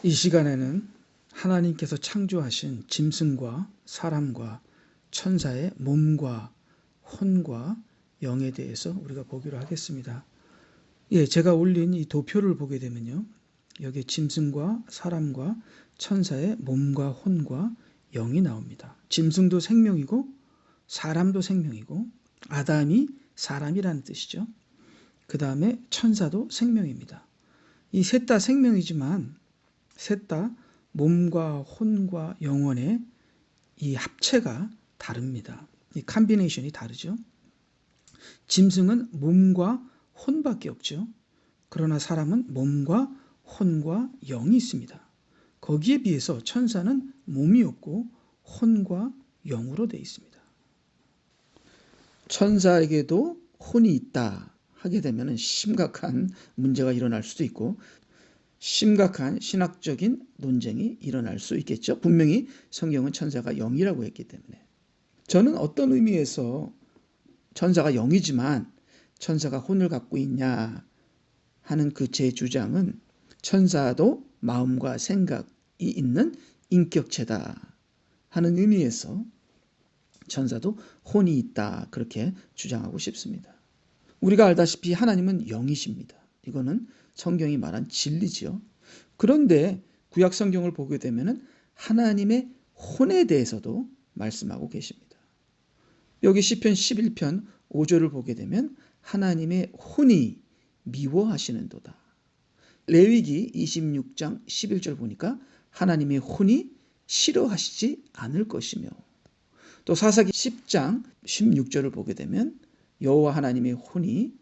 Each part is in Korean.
이 시간에는 하나님께서 창조하신 짐승과 사람과 천사의 몸과 혼과 영에 대해서 우리가 보기로 하겠습니다. 제가 올린 이 도표를 보게 되면요, 여기 짐승과 사람과 천사의 몸과 혼과 영이 나옵니다. 짐승도 생명이고 사람도 생명이고 아담이 사람이라는 뜻이죠. 그 다음에 천사도 생명입니다. 이 셋 다 생명이지만 셋 다 몸과 혼과 영혼의 이 합체가 다릅니다. 이 컴비네이션이 다르죠. 짐승은 몸과 혼밖에 없죠. 그러나 사람은 몸과 혼과 영이 있습니다. 거기에 비해서 천사는 몸이 없고 혼과 영으로 되어 있습니다. 천사에게도 혼이 있다 하게 되면 심각한 문제가 일어날 수도 있고 심각한 신학적인 논쟁이 일어날 수 있겠죠. 분명히 성경은 천사가 영이라고 했기 때문에. 저는 어떤 의미에서 천사가 영이지만 천사가 혼을 갖고 있냐 하는 그 제 주장은 천사도 마음과 생각이 있는 인격체다 하는 의미에서 천사도 혼이 있다 그렇게 주장하고 싶습니다. 우리가 알다시피 하나님은 영이십니다. 이거는 성경이 말한 진리지요. 그런데 구약 성경을 보게 되면 하나님의 혼에 대해서도 말씀하고 계십니다. 여기 시편 11편 5절을 보게 되면 하나님의 혼이 미워하시는도다. 레위기 26장 11절 보니까 하나님의 혼이 싫어하시지 않을 것이며, 또 사사기 10장 16절을 보게 되면 여호와 하나님의 혼이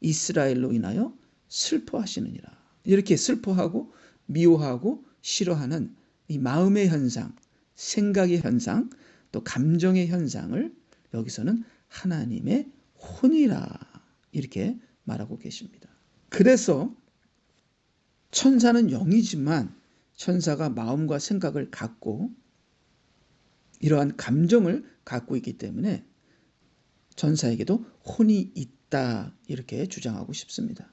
이스라엘로 인하여 슬퍼하시느니라. 이렇게 슬퍼하고 미워하고 싫어하는 이 마음의 현상, 생각의 현상, 또 감정의 현상을 여기서는 하나님의 혼이라 이렇게 말하고 계십니다. 그래서 천사는 영이지만 천사가 마음과 생각을 갖고 이러한 감정을 갖고 있기 때문에 천사에게도 혼이 있다 이렇게 주장하고 싶습니다.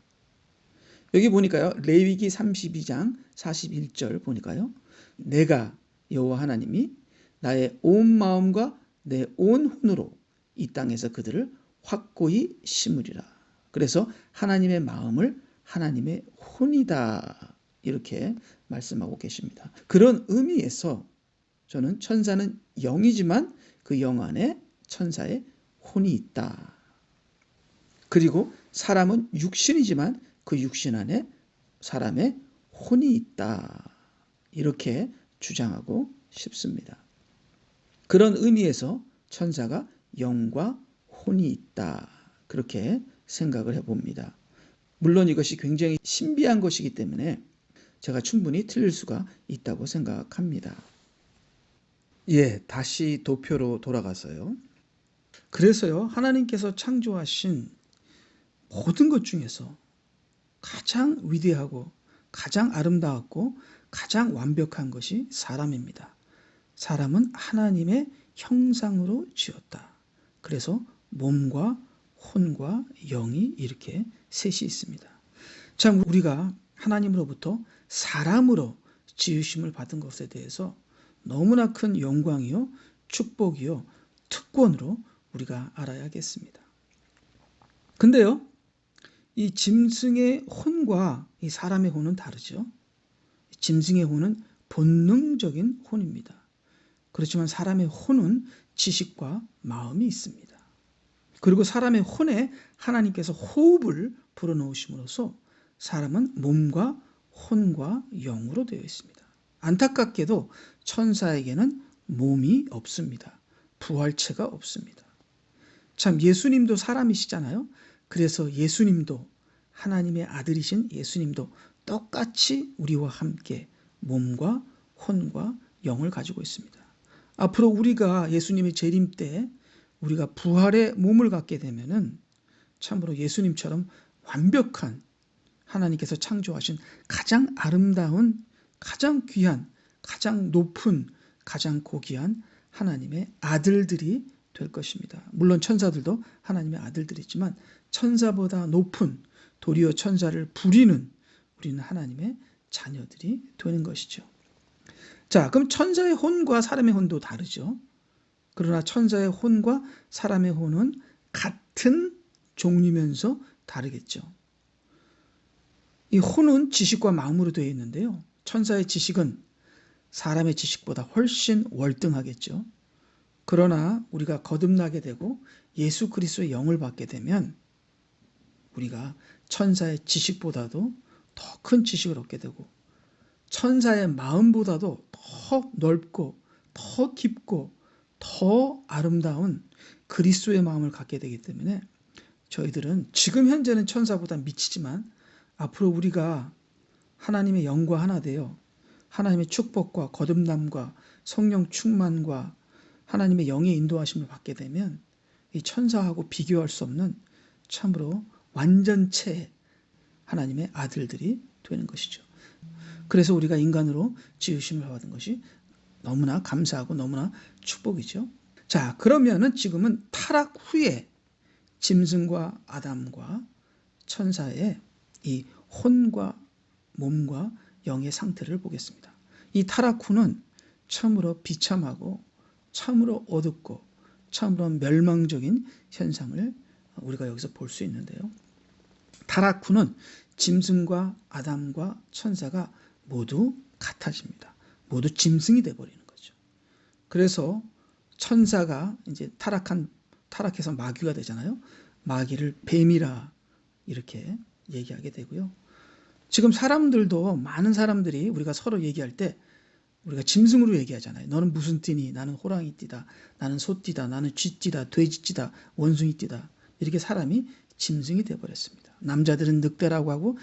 여기 보니까요, 레위기 32장 41절 보니까요, 내가 여호와 하나님이 나의 온 마음과 내 온 혼으로 이 땅에서 그들을 확고히 심으리라. 그래서 하나님의 마음을 하나님의 혼이다 이렇게 말씀하고 계십니다. 그런 의미에서 저는 천사는 영이지만 그 영 안에 천사의 혼이 있다. 그리고 사람은 육신이지만 그 육신 안에 사람의 혼이 있다. 이렇게 주장하고 싶습니다. 그런 의미에서 천사가 영과 혼이 있다. 그렇게 생각을 해봅니다. 물론 이것이 굉장히 신비한 것이기 때문에 제가 충분히 틀릴 수가 있다고 생각합니다. 다시 도표로 돌아가서요. 그래서요, 하나님께서 창조하신 모든 것 중에서 가장 위대하고 가장 아름다웠고 가장 완벽한 것이 사람입니다. 사람은 하나님의 형상으로 지었다. 그래서 몸과 혼과 영이 이렇게 셋이 있습니다. 참, 우리가 하나님으로부터 사람으로 지으심을 받은 것에 대해서 너무나 큰 영광이요, 축복이요, 특권으로 우리가 알아야겠습니다. 근데요, 이 짐승의 혼과 이 사람의 혼은 다르죠. 짐승의 혼은 본능적인 혼입니다. 그렇지만 사람의 혼은 지식과 마음이 있습니다. 그리고 사람의 혼에 하나님께서 호흡을 불어넣으심으로써 사람은 몸과 혼과 영으로 되어 있습니다. 안타깝게도 천사에게는 몸이 없습니다. 부활체가 없습니다. 참, 예수님도 사람이시잖아요. 그래서 예수님도, 하나님의 아들이신 예수님도 똑같이 우리와 함께 몸과 혼과 영을 가지고 있습니다. 앞으로 우리가 예수님의 재림 때 우리가 부활의 몸을 갖게 되면은 참으로 예수님처럼 완벽한 하나님께서 창조하신 가장 아름다운, 가장 귀한, 가장 높은, 가장 고귀한 하나님의 아들들이 될 것입니다. 물론 천사들도 하나님의 아들들이지만 천사보다 높은, 도리어 천사를 부리는 우리는 하나님의 자녀들이 되는 것이죠. 자, 그럼 천사의 혼과 사람의 혼도 다르죠. 그러나 천사의 혼과 사람의 혼은 같은 종류면서 다르겠죠. 이 혼은 지식과 마음으로 되어 있는데요. 천사의 지식은 사람의 지식보다 훨씬 월등하겠죠. 그러나 우리가 거듭나게 되고 예수 그리스도의 영을 받게 되면 우리가 천사의 지식보다도 더 큰 지식을 얻게 되고 천사의 마음보다도 더 넓고 더 깊고 더 아름다운 그리스도의 마음을 갖게 되기 때문에 저희들은 지금 현재는 천사보다 미치지만 앞으로 우리가 하나님의 영과 하나 되어 하나님의 축복과 거듭남과 성령 충만과 하나님의 영의 인도하심을 받게 되면 이 천사하고 비교할 수 없는 참으로 완전체 하나님의 아들들이 되는 것이죠. 그래서 우리가 인간으로 지으심을 받은 것이 너무나 감사하고 너무나 축복이죠. 자, 그러면은 지금은 타락 후에 짐승과 아담과 천사의 이 혼과 몸과 영의 상태를 보겠습니다. 이 타락 후는 참으로 비참하고 참으로 어둡고 참으로 멸망적인 현상을 우리가 여기서 볼 수 있는데요. 타락 후는 짐승과 아담과 천사가 모두 같아집니다. 모두 짐승이 되어버리는 거죠. 그래서 천사가 이제 타락해서 마귀가 되잖아요. 마귀를 뱀이라 이렇게 얘기하게 되고요. 지금 사람들도 많은 사람들이 우리가 서로 얘기할 때 우리가 짐승으로 얘기하잖아요. 너는 무슨 띠니? 나는 호랑이 띠다. 나는 소띠다. 나는 쥐띠다. 돼지띠다. 원숭이 띠다. 이렇게 사람이 짐승이 되어버렸습니다. 남자들은 늑대라고 하고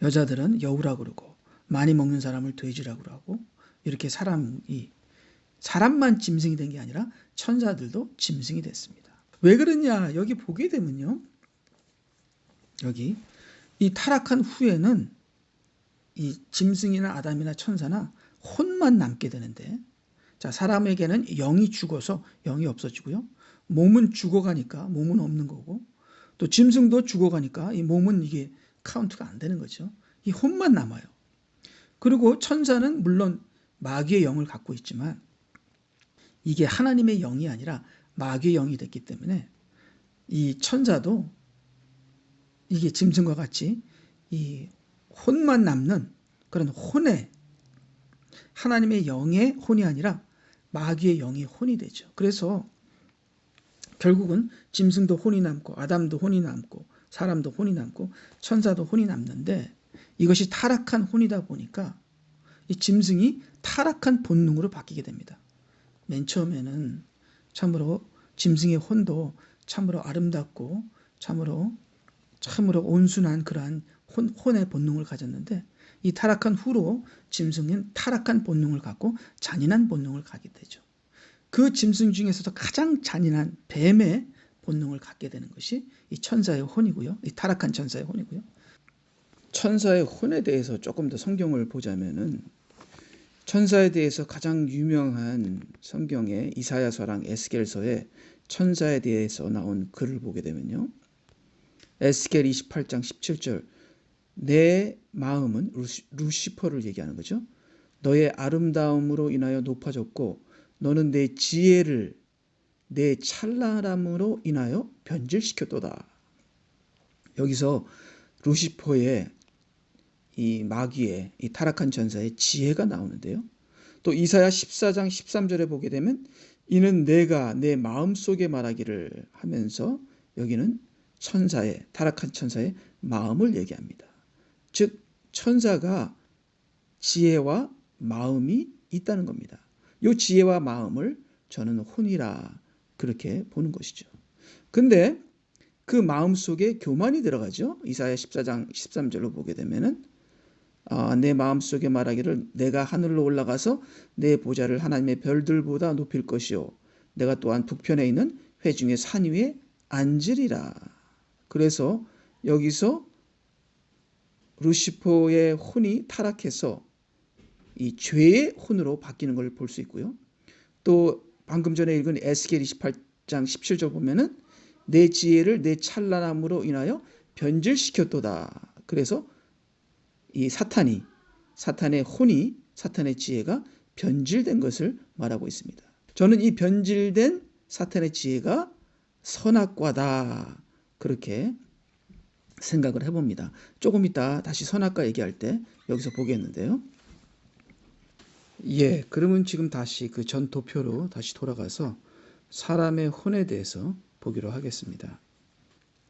여자들은 여우라고 그러고 많이 먹는 사람을 돼지라고 하고 이렇게 사람만 짐승이 된 게 아니라 천사들도 짐승이 됐습니다. 왜 그러냐? 여기 보게 되면요. 여기 이 타락한 후에는 이 짐승이나 아담이나 천사나 혼만 남게 되는데 자, 사람에게는 영이 죽어서 영이 없어지고요. 몸은 죽어가니까 몸은 없는 거고 또 짐승도 죽어가니까 이 몸은 이게 카운트가 안 되는 거죠. 이 혼만 남아요. 그리고 천사는 물론 마귀의 영을 갖고 있지만 이게 하나님의 영이 아니라 마귀의 영이 됐기 때문에 이 천사도 이게 짐승과 같이 이 혼만 남는 그런 혼의 하나님의 영의 혼이 아니라 마귀의 영의 혼이 되죠. 그래서 결국은 짐승도 혼이 남고 아담도 혼이 남고 사람도 혼이 남고 천사도 혼이 남는데 이것이 타락한 혼이다 보니까 이 짐승이 타락한 본능으로 바뀌게 됩니다. 맨 처음에는 참으로 짐승의 혼도 참으로 아름답고 참으로 온순한 그러한 혼의 본능을 가졌는데 이 타락한 후로 짐승은 타락한 본능을 갖고 잔인한 본능을 갖게 되죠. 그 짐승 중에서도 가장 잔인한 뱀의 본능을 갖게 되는 것이 이 천사의 혼이고요. 이 타락한 천사의 혼이고요. 천사의 혼에 대해서 조금 더 성경을 보자면은 천사에 대해서 가장 유명한 성경의 이사야서랑 에스겔서에 천사에 대해서 나온 글을 보게 되면요. 에스겔 28장 17절 내 마음은 루시퍼를 얘기하는 거죠. 너의 아름다움으로 인하여 높아졌고 너는 내 지혜를 내 찬란함으로 인하여 변질시켰도다. 여기서 루시퍼의 이 마귀의 이 타락한 천사의 지혜가 나오는데요. 또 이사야 14장 13절에 보게 되면 이는 내가 내 마음속에 말하기를 하면서 여기는 천사의 타락한 천사의 마음을 얘기합니다. 즉 천사가 지혜와 마음이 있다는 겁니다. 이 지혜와 마음을 저는 혼이라 그렇게 보는 것이죠. 근데 그 마음 속에 교만이 들어가죠. 이사야 14장 13절로 보게 되면은 내 마음속에 말하기를 내가 하늘로 올라가서 내 보좌를 하나님의 별들보다 높일 것이요 내가 또한 북편에 있는 회중의 산 위에 앉으리라. 그래서 여기서 루시퍼의 혼이 타락해서 이 죄의 혼으로 바뀌는 걸 볼 수 있고요. 또 방금 전에 읽은 에스겔 28장 17절 보면은 내 지혜를 내 찬란함으로 인하여 변질시켰도다. 그래서 이 사탄이 사탄의 혼이, 사탄의 지혜가 변질된 것을 말하고 있습니다. 저는 이 변질된 사탄의 지혜가 선악과다, 그렇게 생각을 해봅니다. 조금 이따 다시 선악과 얘기할 때 여기서 보겠는데요. 그러면 지금 다시 그 전 도표로 다시 돌아가서 사람의 혼에 대해서 보기로 하겠습니다.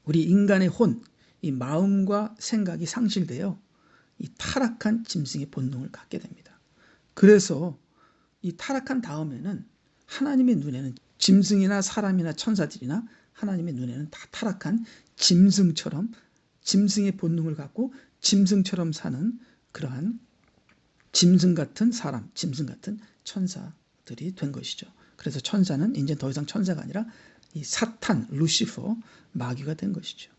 우리 인간의 혼, 이 마음과 생각이 상실되어 이 타락한 짐승의 본능을 갖게 됩니다. 그래서 이 타락한 다음에는 하나님의 눈에는 짐승이나 사람이나 천사들이나 하나님의 눈에는 다 타락한 짐승처럼, 짐승의 본능을 갖고 짐승처럼 사는 그러한 짐승 같은 사람, 짐승 같은 천사들이 된 것이죠. 그래서 천사는 이제 더 이상 천사가 아니라 이 사탄, 루시퍼, 마귀가 된 것이죠.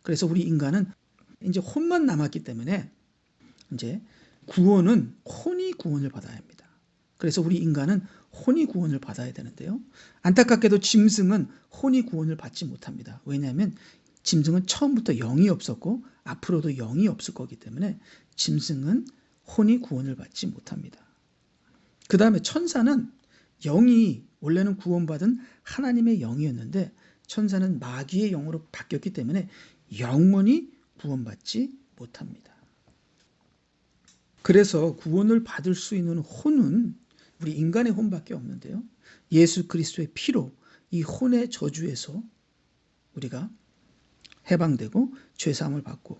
그래서 우리 인간은 이제 혼만 남았기 때문에 이제 구원은 혼이 구원을 받아야 합니다. 그래서 우리 인간은 혼이 구원을 받아야 되는데요. 안타깝게도 짐승은 혼이 구원을 받지 못합니다. 왜냐하면 짐승은 처음부터 영이 없었고 앞으로도 영이 없을 거기 때문에 짐승은 혼이 구원을 받지 못합니다. 그 다음에 천사는 영이 원래는 구원받은 하나님의 영이었는데 천사는 마귀의 영으로 바뀌었기 때문에 영원히 구원받지 못합니다. 그래서 구원을 받을 수 있는 혼은 우리 인간의 혼밖에 없는데요. 예수 그리스도의 피로 이 혼의 저주에서 우리가 해방되고 죄사함을 받고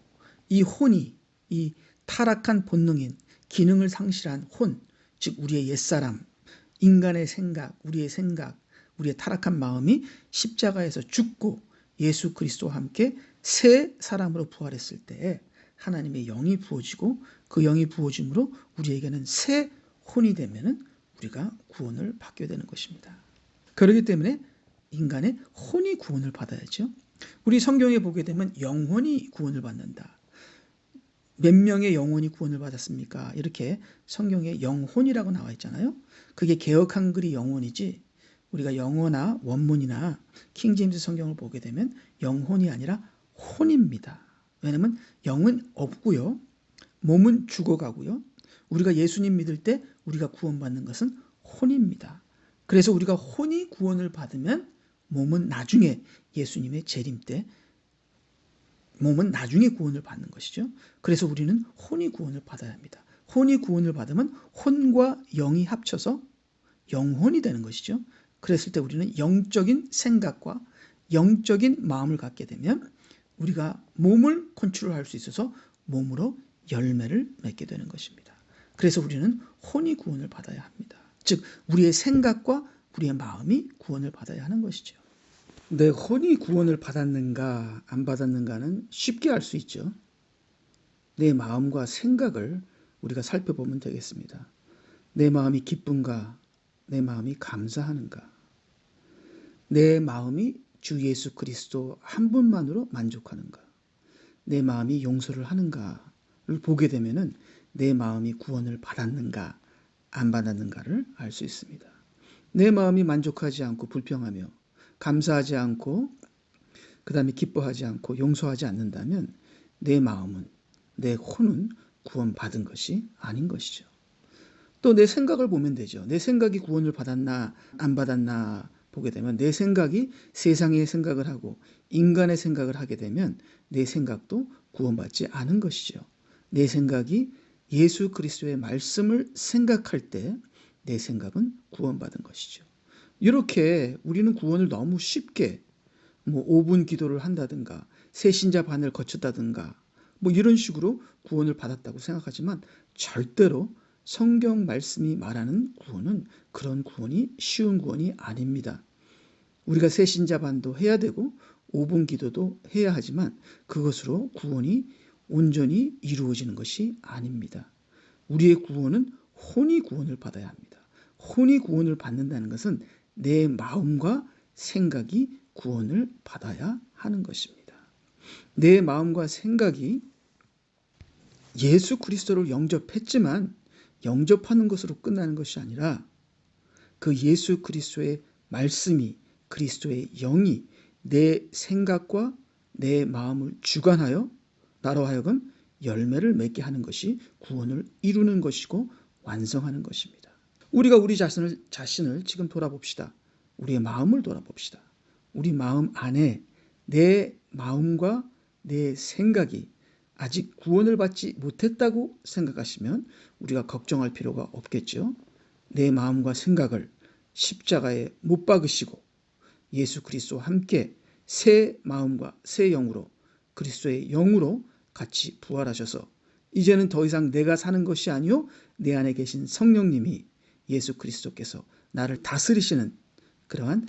이 혼이 이 타락한 본능인 기능을 상실한 혼, 즉 우리의 옛사람, 인간의 생각, 우리의 타락한 마음이 십자가에서 죽고 예수 그리스도와 함께 새 사람으로 부활했을 때 하나님의 영이 부어지고 그 영이 부어짐으로 우리에게는 새 혼이 되면은 우리가 구원을 받게 되는 것입니다. 그렇기 때문에 인간의 혼이 구원을 받아야죠. 우리 성경에 보게 되면 영혼이 구원을 받는다. 몇 명의 영혼이 구원을 받았습니까? 이렇게 성경에 영혼이라고 나와 있잖아요. 그게 개역 한글이 영혼이지 우리가 영어나 원문이나 킹제임스 성경을 보게 되면 영혼이 아니라 혼입니다. 왜냐하면 영은 없고요. 몸은 죽어가고요. 우리가 예수님 믿을 때 우리가 구원받는 것은 혼입니다. 그래서 우리가 혼이 구원을 받으면 몸은 나중에 예수님의 재림 때 몸은 나중에 구원을 받는 것이죠. 그래서 우리는 혼이 구원을 받아야 합니다. 혼이 구원을 받으면 혼과 영이 합쳐서 영혼이 되는 것이죠. 그랬을 때 우리는 영적인 생각과 영적인 마음을 갖게 되면 우리가 몸을 컨트롤할 수 있어서 몸으로 열매를 맺게 되는 것입니다. 그래서 우리는 혼이 구원을 받아야 합니다. 즉 우리의 생각과 우리의 마음이 구원을 받아야 하는 것이죠. 내 혼이 구원을 받았는가 안 받았는가는 쉽게 알 수 있죠. 내 마음과 생각을 우리가 살펴보면 되겠습니다. 내 마음이 기쁜가, 내 마음이 감사하는가, 내 마음이 주 예수 그리스도 한 분만으로 만족하는가, 내 마음이 용서를 하는가를 보게 되면은 내 마음이 구원을 받았는가 안 받았는가를 알 수 있습니다. 내 마음이 만족하지 않고 불평하며 감사하지 않고 그 다음에 기뻐하지 않고 용서하지 않는다면 내 마음은, 내 혼은 구원받은 것이 아닌 것이죠. 또 내 생각을 보면 되죠. 내 생각이 구원을 받았나 안 받았나 보게 되면 내 생각이 세상의 생각을 하고 인간의 생각을 하게 되면 내 생각도 구원받지 않은 것이죠. 내 생각이 예수 그리스도의 말씀을 생각할 때 내 생각은 구원받은 것이죠. 이렇게 우리는 구원을 너무 쉽게 5분 기도를 한다든가 새신자 반을 거쳤다든가 이런 식으로 구원을 받았다고 생각하지만 절대로 성경 말씀이 말하는 구원은 그런 구원이 쉬운 구원이 아닙니다. 우리가 새신자 반도 해야 되고 5분 기도도 해야 하지만 그것으로 구원이 온전히 이루어지는 것이 아닙니다. 우리의 구원은 혼이 구원을 받아야 합니다. 혼이 구원을 받는다는 것은 내 마음과 생각이 구원을 받아야 하는 것입니다. 내 마음과 생각이 예수 그리스도를 영접했지만 영접하는 것으로 끝나는 것이 아니라 그 예수 그리스도의 말씀이 그리스도의 영이 내 생각과 내 마음을 주관하여 나로 하여금 열매를 맺게 하는 것이 구원을 이루는 것이고 완성하는 것입니다. 우리가 우리 자신을 지금 돌아봅시다. 우리의 마음을 돌아봅시다. 우리 마음 안에 내 마음과 내 생각이 아직 구원을 받지 못했다고 생각하시면 우리가 걱정할 필요가 없겠죠. 내 마음과 생각을 십자가에 못 박으시고 예수 그리스도와 함께 새 마음과 새 영으로 그리스도의 영으로 같이 부활하셔서 이제는 더 이상 내가 사는 것이 아니요 내 안에 계신 성령님이 예수 그리스도께서 나를 다스리시는 그러한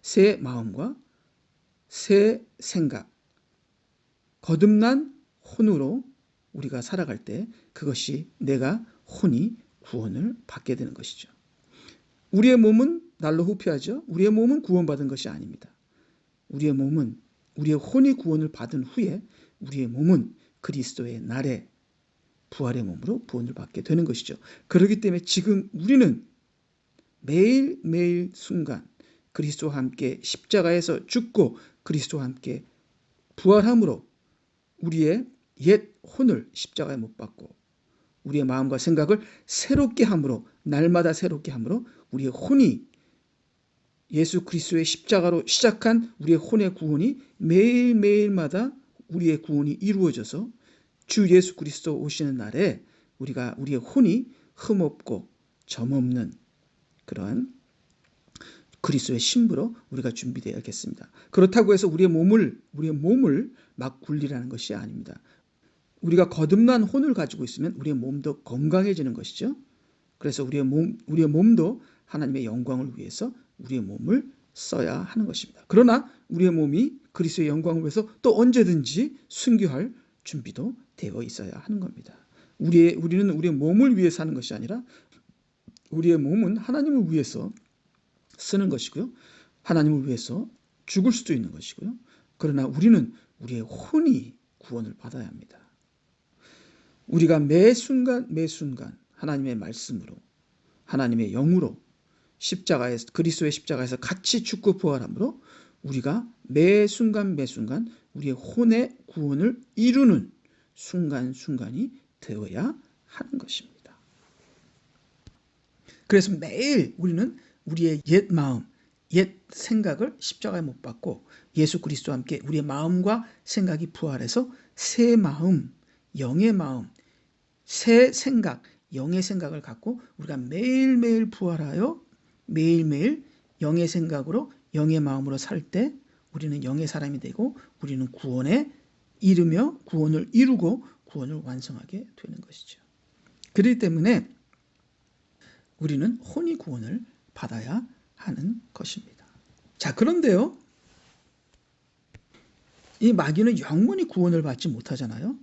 새 마음과 새 생각, 거듭난 혼으로 우리가 살아갈 때 그것이 내가 혼이 구원을 받게 되는 것이죠. 우리의 몸은 날로 후패하죠. 우리의 몸은 구원받은 것이 아닙니다. 우리의 몸은 우리의 혼이 구원을 받은 후에 우리의 몸은 그리스도의 날에 부활의 몸으로 구원을 받게 되는 것이죠. 그렇기 때문에 지금 우리는 매일매일 순간 그리스도와 함께 십자가에서 죽고 그리스도와 함께 부활함으로 우리의 옛 혼을 십자가에 못 박고 우리의 마음과 생각을 새롭게 함으로 날마다 새롭게 함으로 우리의 혼이 예수 그리스도의 십자가로 시작한 우리의 혼의 구원이 매일매일마다 우리의 구원이 이루어져서 주 예수 그리스도 오시는 날에 우리의 혼이 흠없고 점없는 그러한 그리스도의 신부로 우리가 준비되어야겠습니다. 그렇다고 해서 우리의 몸을 막 굴리라는 것이 아닙니다. 우리가 거듭난 혼을 가지고 있으면 우리의 몸도 건강해지는 것이죠. 그래서 우리의 몸도 하나님의 영광을 위해서 우리의 몸을 써야 하는 것입니다. 그러나 우리의 몸이 그리스도의 영광을 위해서 또 언제든지 순교할 준비도 되어 있어야 하는 겁니다. 우리는 우리의 몸을 위해서 하는 것이 아니라 우리의 몸은 하나님을 위해서 쓰는 것이고요. 하나님을 위해서 죽을 수도 있는 것이고요. 그러나 우리는 우리의 혼이 구원을 받아야 합니다. 우리가 매 순간 하나님의 말씀으로 하나님의 영으로 그리스도의 십자가에서 같이 죽고 부활함으로 우리가 매 순간 우리의 혼의 구원을 이루는 순간순간이 되어야 하는 것입니다. 그래서 매일 우리는 우리의 옛 마음, 옛 생각을 십자가에 못 박고 예수 그리스도와 함께 우리의 마음과 생각이 부활해서 새 마음, 영의 마음, 새 생각, 영의 생각을 갖고 우리가 매일매일 부활하여 매일매일 영의 생각으로 영의 마음으로 살 때 우리는 영의 사람이 되고 우리는 구원에 이르며 구원을 이루고 구원을 완성하게 되는 것이죠. 그렇기 때문에 우리는 혼이 구원을 받아야 하는 것입니다. 자, 그런데요. 이 마귀는 영원히 구원을 받지 못하잖아요.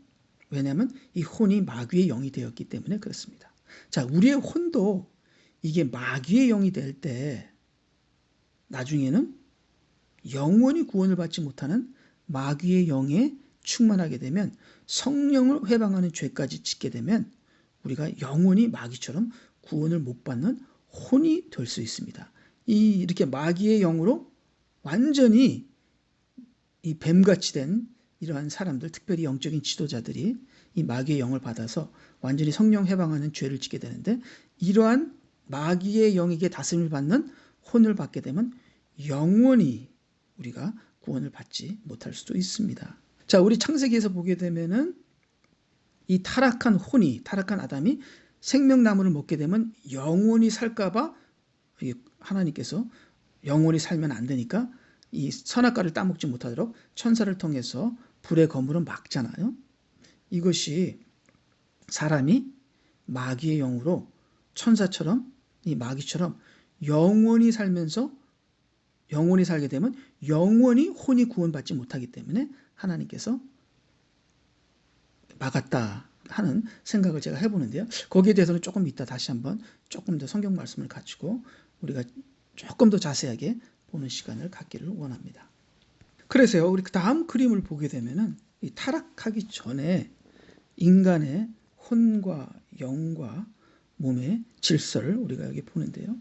왜냐하면 이 혼이 마귀의 영이 되었기 때문에 그렇습니다. 자, 우리의 혼도 이게 마귀의 영이 될 때 나중에는 영원히 구원을 받지 못하는 마귀의 영에 충만하게 되면 성령을 회방하는 죄까지 짓게 되면 우리가 영원히 마귀처럼 구원을 못 받는 혼이 될 수 있습니다. 이렇게 마귀의 영으로 완전히 이 뱀같이 된 이러한 사람들, 특별히 영적인 지도자들이 이 마귀의 영을 받아서 완전히 성령 해방하는 죄를 짓게 되는데 이러한 마귀의 영에게 다스림을 받는 혼을 받게 되면 영원히 우리가 구원을 받지 못할 수도 있습니다. 자, 우리 창세기에서 보게 되면은 이 타락한 아담이 생명나무를 먹게 되면 영원히 살까봐 하나님께서 영원히 살면 안 되니까 이 선악과를 따먹지 못하도록 천사를 통해서 불의 거물을 막잖아요. 이것이 사람이 마귀의 영으로 천사처럼 이 마귀처럼 영원히 살면서 영원히 살게 되면 영원히 혼이 구원받지 못하기 때문에 하나님께서 막았다 하는 생각을 제가 해보는데요. 거기에 대해서는 조금 이따 다시 한번 조금 더 성경 말씀을 가지고 우리가 조금 더 자세하게 보는 시간을 갖기를 원합니다. 그래서요, 우리 다음 그림을 보게 되면은 이 타락하기 전에 인간의 혼과 영과 몸의 질서를 우리가 여기 보는데요.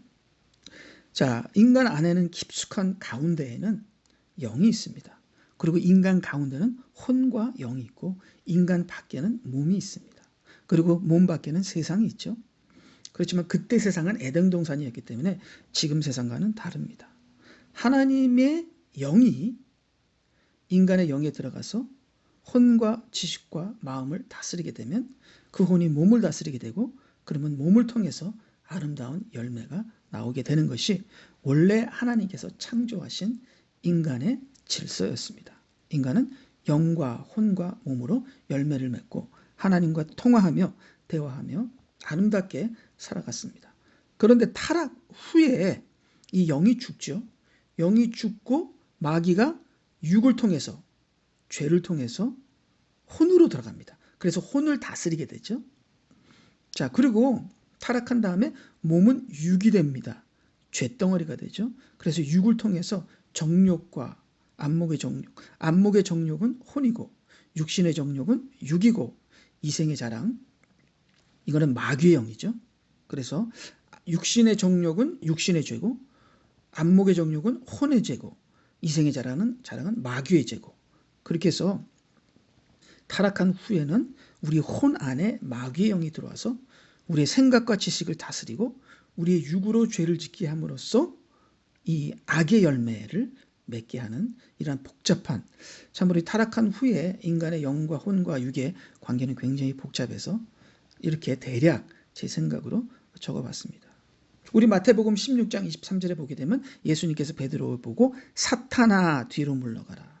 자, 인간 안에는 깊숙한 가운데에는 영이 있습니다. 그리고 인간 가운데는 혼과 영이 있고 인간 밖에는 몸이 있습니다. 그리고 몸 밖에는 세상이 있죠. 그렇지만 그때 세상은 에덴 동산이었기 때문에 지금 세상과는 다릅니다. 하나님의 영이 인간의 영에 들어가서 혼과 지식과 마음을 다스리게 되면 그 혼이 몸을 다스리게 되고 그러면 몸을 통해서 아름다운 열매가 나오게 되는 것이 원래 하나님께서 창조하신 인간의 질서였습니다. 인간은 영과 혼과 몸으로 열매를 맺고 하나님과 통화하며 대화하며 아름답게 살아갔습니다. 그런데 타락 후에 이 영이 죽죠. 영이 죽고 마귀가 육을 통해서 죄를 통해서 혼으로 들어갑니다. 그래서 혼을 다스리게 되죠. 자, 그리고 타락한 다음에 몸은 육이 됩니다. 죄덩어리가 되죠. 그래서 육을 통해서 정욕과 안목의 정욕은 혼이고 육신의 정욕은 육이고 이생의 자랑 이거는 마귀의 영이죠. 그래서 육신의 정욕은 육신의 죄고 안목의 정욕은 혼의 죄고 이생의 자랑은 마귀의 죄고 그렇게 해서 타락한 후에는 우리 혼 안에 마귀의 영이 들어와서 우리의 생각과 지식을 다스리고 우리의 육으로 죄를 짓게 함으로써 이 악의 열매를 맺게 하는 이러한 복잡한 참으로 타락한 후에 인간의 영과 혼과 육의 관계는 굉장히 복잡해서 이렇게 대략 제 생각으로 적어봤습니다. 우리 마태복음 16장 23절에 보게 되면 예수님께서 베드로를 보고 사탄아 뒤로 물러가라.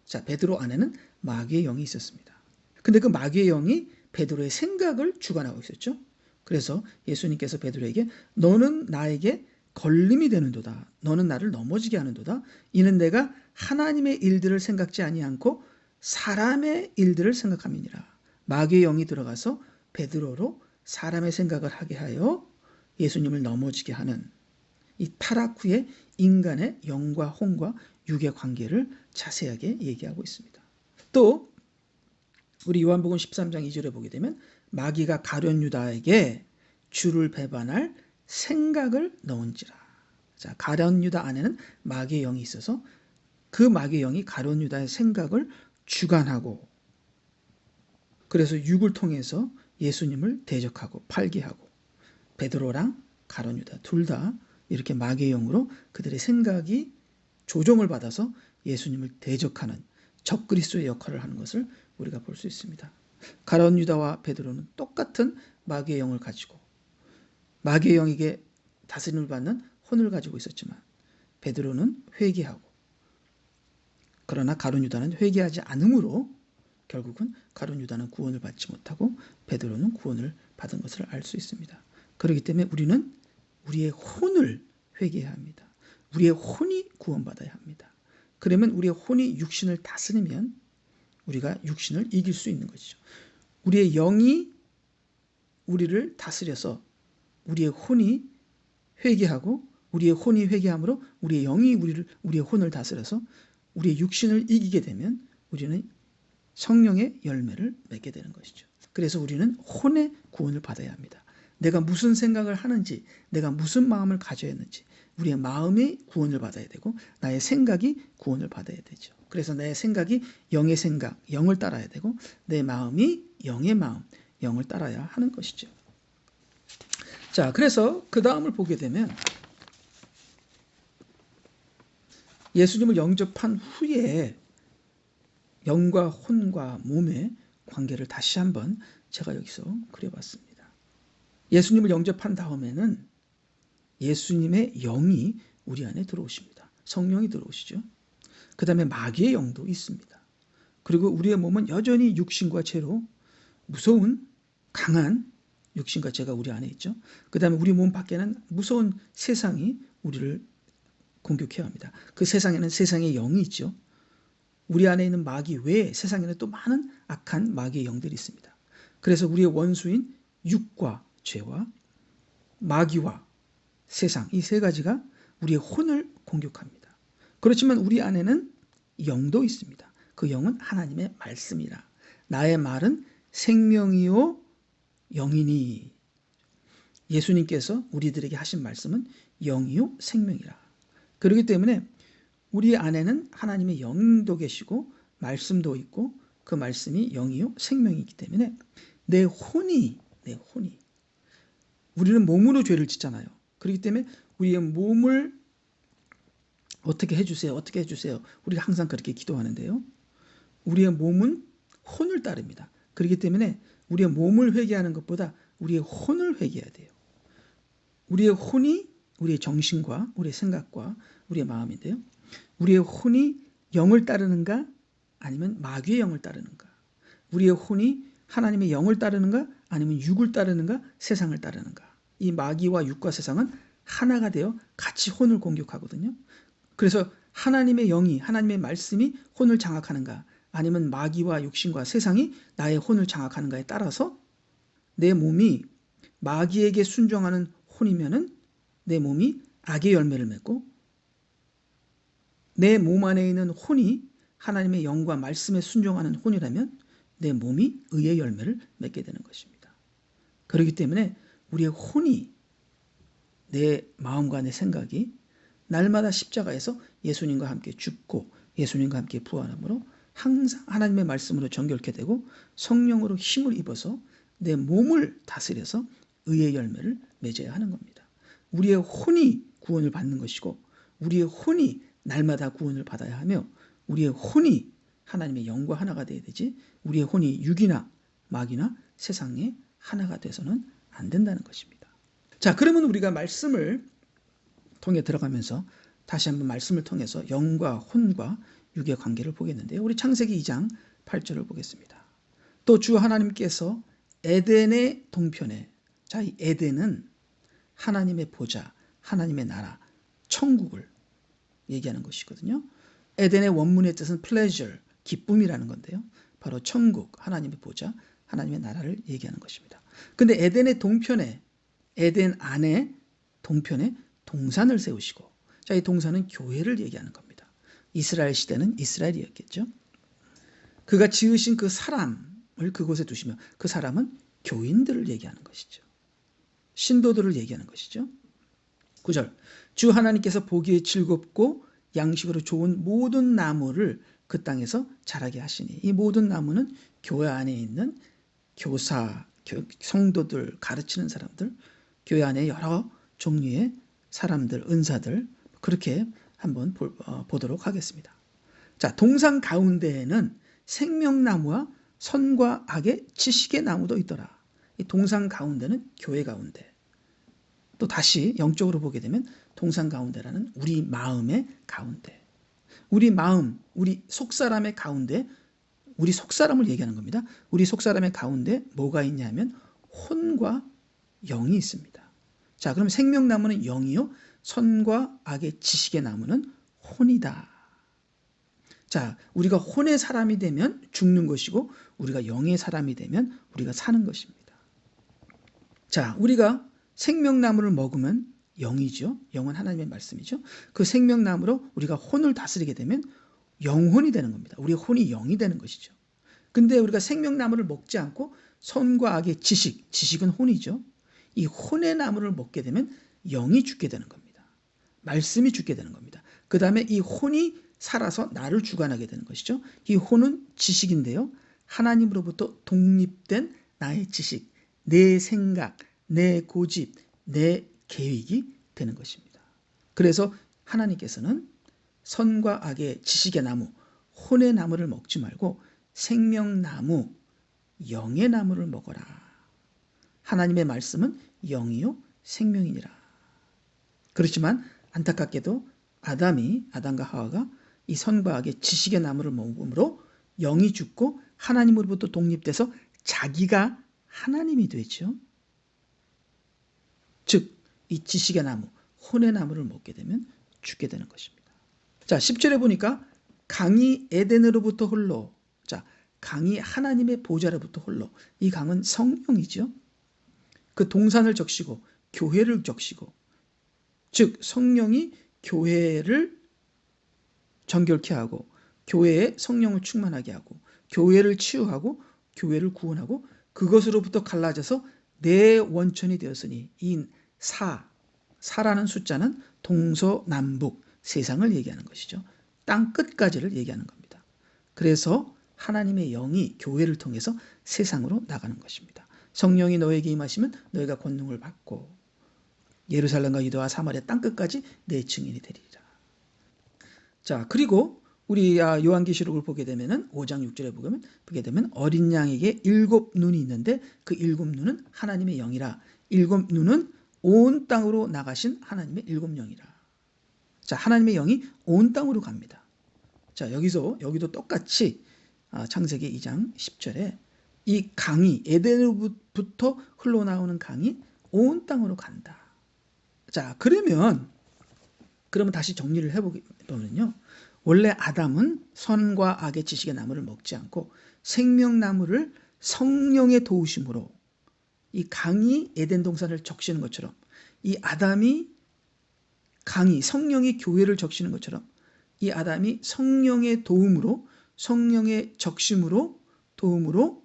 자, 베드로 안에는 마귀의 영이 있었습니다. 근데 그 마귀의 영이 베드로의 생각을 주관하고 있었죠. 그래서 예수님께서 베드로에게 너는 나에게 걸림이 되는도다. 너는 나를 넘어지게 하는도다. 이는 내가 하나님의 일들을 생각지 아니하고 사람의 일들을 생각함이니라. 마귀의 영이 들어가서 베드로로 사람의 생각을 하게 하여 예수님을 넘어지게 하는 이 타락 후에 인간의 영과 혼과 육의 관계를 자세하게 얘기하고 있습니다. 또 우리 요한복음 13장 2절에 보게 되면 마귀가 가룟 유다에게 주를 배반할 생각을 넣은지라. 자, 가룟 유다 안에는 마귀의 영이 있어서 그 마귀의 영이 가룟 유다의 생각을 주관하고 그래서 육을 통해서 예수님을 대적하고 팔게하고 베드로랑 가룟 유다 둘 다 이렇게 마귀의 영으로 그들의 생각이 조종을 받아서 예수님을 대적하는 적그리스도의 역할을 하는 것을 우리가 볼 수 있습니다. 가룟 유다와 베드로는 똑같은 마귀의 영을 가지고 마귀의 영에게 다스림을 받는 혼을 가지고 있었지만 베드로는 회개하고 그러나 가룟 유다는 회개하지 않으므로 결국은 가룟 유다는 구원을 받지 못하고 베드로는 구원을 받은 것을 알 수 있습니다. 그렇기 때문에 우리는 우리의 혼을 회개해야 합니다. 우리의 혼이 구원받아야 합니다. 그러면 우리의 혼이 육신을 다스리면 우리가 육신을 이길 수 있는 것이죠. 우리의 영이 우리를 다스려서 우리의 혼이 회개하고 우리의 혼이 회개함으로 우리의 영이 우리의 혼을 다스려서 우리의 육신을 이기게 되면 우리는 성령의 열매를 맺게 되는 것이죠. 그래서 우리는 혼의 구원을 받아야 합니다. 내가 무슨 생각을 하는지, 내가 무슨 마음을 가져야 하는지, 우리의 마음이 구원을 받아야 되고 나의 생각이 구원을 받아야 되죠. 그래서 내 생각이 영의 생각, 영을 따라야 되고 내 마음이 영의 마음, 영을 따라야 하는 것이죠. 자, 그래서 그 다음을 보게 되면 예수님을 영접한 후에 영과 혼과 몸의 관계를 다시 한번 제가 여기서 그려봤습니다. 예수님을 영접한 다음에는 예수님의 영이 우리 안에 들어오십니다. 성령이 들어오시죠. 그 다음에 마귀의 영도 있습니다. 그리고 우리의 몸은 여전히 육신과 죄로 무서운 강한 육신과 죄가 우리 안에 있죠. 그 다음에 우리 몸 밖에는 무서운 세상이 우리를 공격해야 합니다. 그 세상에는 세상의 영이 있죠. 우리 안에 있는 마귀 외에 세상에는 또 많은 악한 마귀의 영들이 있습니다. 그래서 우리의 원수인 육과 죄와 마귀와 세상 이 세 가지가 우리의 혼을 공격합니다. 그렇지만 우리 안에는 영도 있습니다. 그 영은 하나님의 말씀이라. 나의 말은 생명이요 영이니. 예수님께서 우리들에게 하신 말씀은 영이요 생명이라. 그렇기 때문에 우리 안에는 하나님의 영도 계시고 말씀도 있고 그 말씀이 영이요 생명이기 때문에 내 혼이 우리는 몸으로 죄를 짓잖아요. 그렇기 때문에 우리의 몸을 어떻게 해주세요. 우리가 항상 그렇게 기도하는데요. 우리의 몸은 혼을 따릅니다. 그렇기 때문에 우리의 몸을 회개하는 것보다 우리의 혼을 회개해야 돼요. 우리의 혼이 우리의 정신과 우리의 생각과 우리의 마음인데요. 우리의 혼이 영을 따르는가 아니면 마귀의 영을 따르는가. 우리의 혼이 하나님의 영을 따르는가 아니면 육을 따르는가 세상을 따르는가. 이 마귀와 육과 세상은 하나가 되어 같이 혼을 공격하거든요. 그래서 하나님의 영이 하나님의 말씀이 혼을 장악하는가 아니면 마귀와 육신과 세상이 나의 혼을 장악하는가에 따라서 내 몸이 마귀에게 순종하는 혼이면은 내 몸이 악의 열매를 맺고 내 몸 안에 있는 혼이 하나님의 영과 말씀에 순종하는 혼이라면 내 몸이 의의 열매를 맺게 되는 것입니다. 그렇기 때문에 우리의 혼이 내 마음과 내 생각이 날마다 십자가에서 예수님과 함께 죽고 예수님과 함께 부활함으로 항상 하나님의 말씀으로 정결케 되고 성령으로 힘을 입어서 내 몸을 다스려서 의의 열매를 맺어야 하는 겁니다. 우리의 혼이 구원을 받는 것이고 우리의 혼이 날마다 구원을 받아야 하며 우리의 혼이 하나님의 영과 하나가 되어야 되지 우리의 혼이 육이나 마귀나 세상에 하나가 돼서는 안 된다는 것입니다. 자, 그러면 우리가 말씀을 통해 들어가면서 다시 한번 말씀을 통해서 영과 혼과 육의 관계를 보겠는데요. 우리 창세기 2장 8절을 보겠습니다. 또 주 하나님께서 에덴의 동편에 자, 이 에덴은 하나님의 보좌, 하나님의 나라, 천국을 얘기하는 것이거든요. 에덴의 원문의 뜻은 pleasure, 기쁨이라는 건데요. 바로 천국, 하나님의 보좌, 하나님의 나라를 얘기하는 것입니다. 근데 에덴의 동편에 에덴 안에 동편에 동산을 세우시고 자, 이 동산은 교회를 얘기하는 겁니다. 이스라엘 시대는 이스라엘이었겠죠. 그가 지으신 그 사람을 그곳에 두시며 그 사람은 교인들을 얘기하는 것이죠. 신도들을 얘기하는 것이죠. 9절 주 하나님께서 보기에 즐겁고 양식으로 좋은 모든 나무를 그 땅에서 자라게 하시니 이 모든 나무는 교회 안에 있는 교사, 성도들, 가르치는 사람들, 교회 안에 여러 종류의 사람들, 은사들 그렇게 한번 보도록 하겠습니다. 자, 동산 가운데에는 생명나무와 선과 악의 지식의 나무도 있더라. 이 동산 가운데는 교회 가운데. 또 다시 영적으로 보게 되면 동산 가운데라는 우리 마음의 가운데. 우리 마음, 우리 속사람의 가운데, 우리 속사람을 얘기하는 겁니다. 우리 속사람의 가운데 뭐가 있냐면 혼과 영이 있습니다. 자, 그럼 생명나무는 영이요. 선과 악의 지식의 나무는 혼이다. 자, 우리가 혼의 사람이 되면 죽는 것이고 우리가 영의 사람이 되면 우리가 사는 것입니다. 자, 우리가 생명나무를 먹으면 영이죠. 영은 하나님의 말씀이죠. 그 생명나무로 우리가 혼을 다스리게 되면 영혼이 되는 겁니다. 우리의 혼이 영이 되는 것이죠. 근데 우리가 생명나무를 먹지 않고 선과 악의 지식은 혼이죠. 이 혼의 나무를 먹게 되면 영이 죽게 되는 겁니다. 말씀이 죽게 되는 겁니다. 그 다음에 이 혼이 살아서 나를 주관하게 되는 것이죠. 이 혼은 지식인데요. 하나님으로부터 독립된 나의 지식, 내 생각, 내 고집, 내 계획이 되는 것입니다. 그래서 하나님께서는 선과 악의 지식의 나무, 혼의 나무를 먹지 말고 생명나무, 영의 나무를 먹어라. 하나님의 말씀은 영이요 생명이니라. 그렇지만 안타깝게도 아담과 하와가 이 선과 악의 지식의 나무를 먹음으로 영이 죽고 하나님으로부터 독립돼서 자기가 하나님이 되죠. 즉, 이 지식의 나무, 혼의 나무를 먹게 되면 죽게 되는 것입니다. 자, 10절에 보니까 강이 에덴으로부터 흘러. 자, 강이 하나님의 보좌로부터 흘러. 이 강은 성령이죠. 그 동산을 적시고 교회를 적시고 즉 성령이 교회를 정결케 하고 교회에 성령을 충만하게 하고 교회를 치유하고 교회를 구원하고 그것으로부터 갈라져서 내 원천이 되었으니 이 사라는 숫자는 동서남북 세상을 얘기하는 것이죠. 땅 끝까지를 얘기하는 겁니다. 그래서 하나님의 영이 교회를 통해서 세상으로 나가는 것입니다. 성령이 너에게 임하시면 너희가 권능을 받고 예루살렘과 유다와 사마리아 땅 끝까지 내 증인이 되리라. 자, 그리고 우리 요한계시록을 보게 되면은 5장 6절에 보게 되면 어린 양에게 7 눈이 있는데 그 7 눈은 하나님의 영이라. 7 눈은 온 땅으로 나가신 하나님의 7 영이라. 자, 하나님의 영이 온 땅으로 갑니다. 자, 여기도 똑같이 창세기 2장 10절에 이 강이 에덴으로부터 흘러나오는 강이 온 땅으로 간다. 자, 그러면 다시 정리를 해보면요. 원래 아담은 선과 악의 지식의 나무를 먹지 않고 생명나무를 성령의 도우심으로 이 강이 에덴 동산을 적시는 것처럼 이 아담이 강이 성령이 교회를 적시는 것처럼 이 아담이 성령의 도움으로 성령의 적심으로 도움으로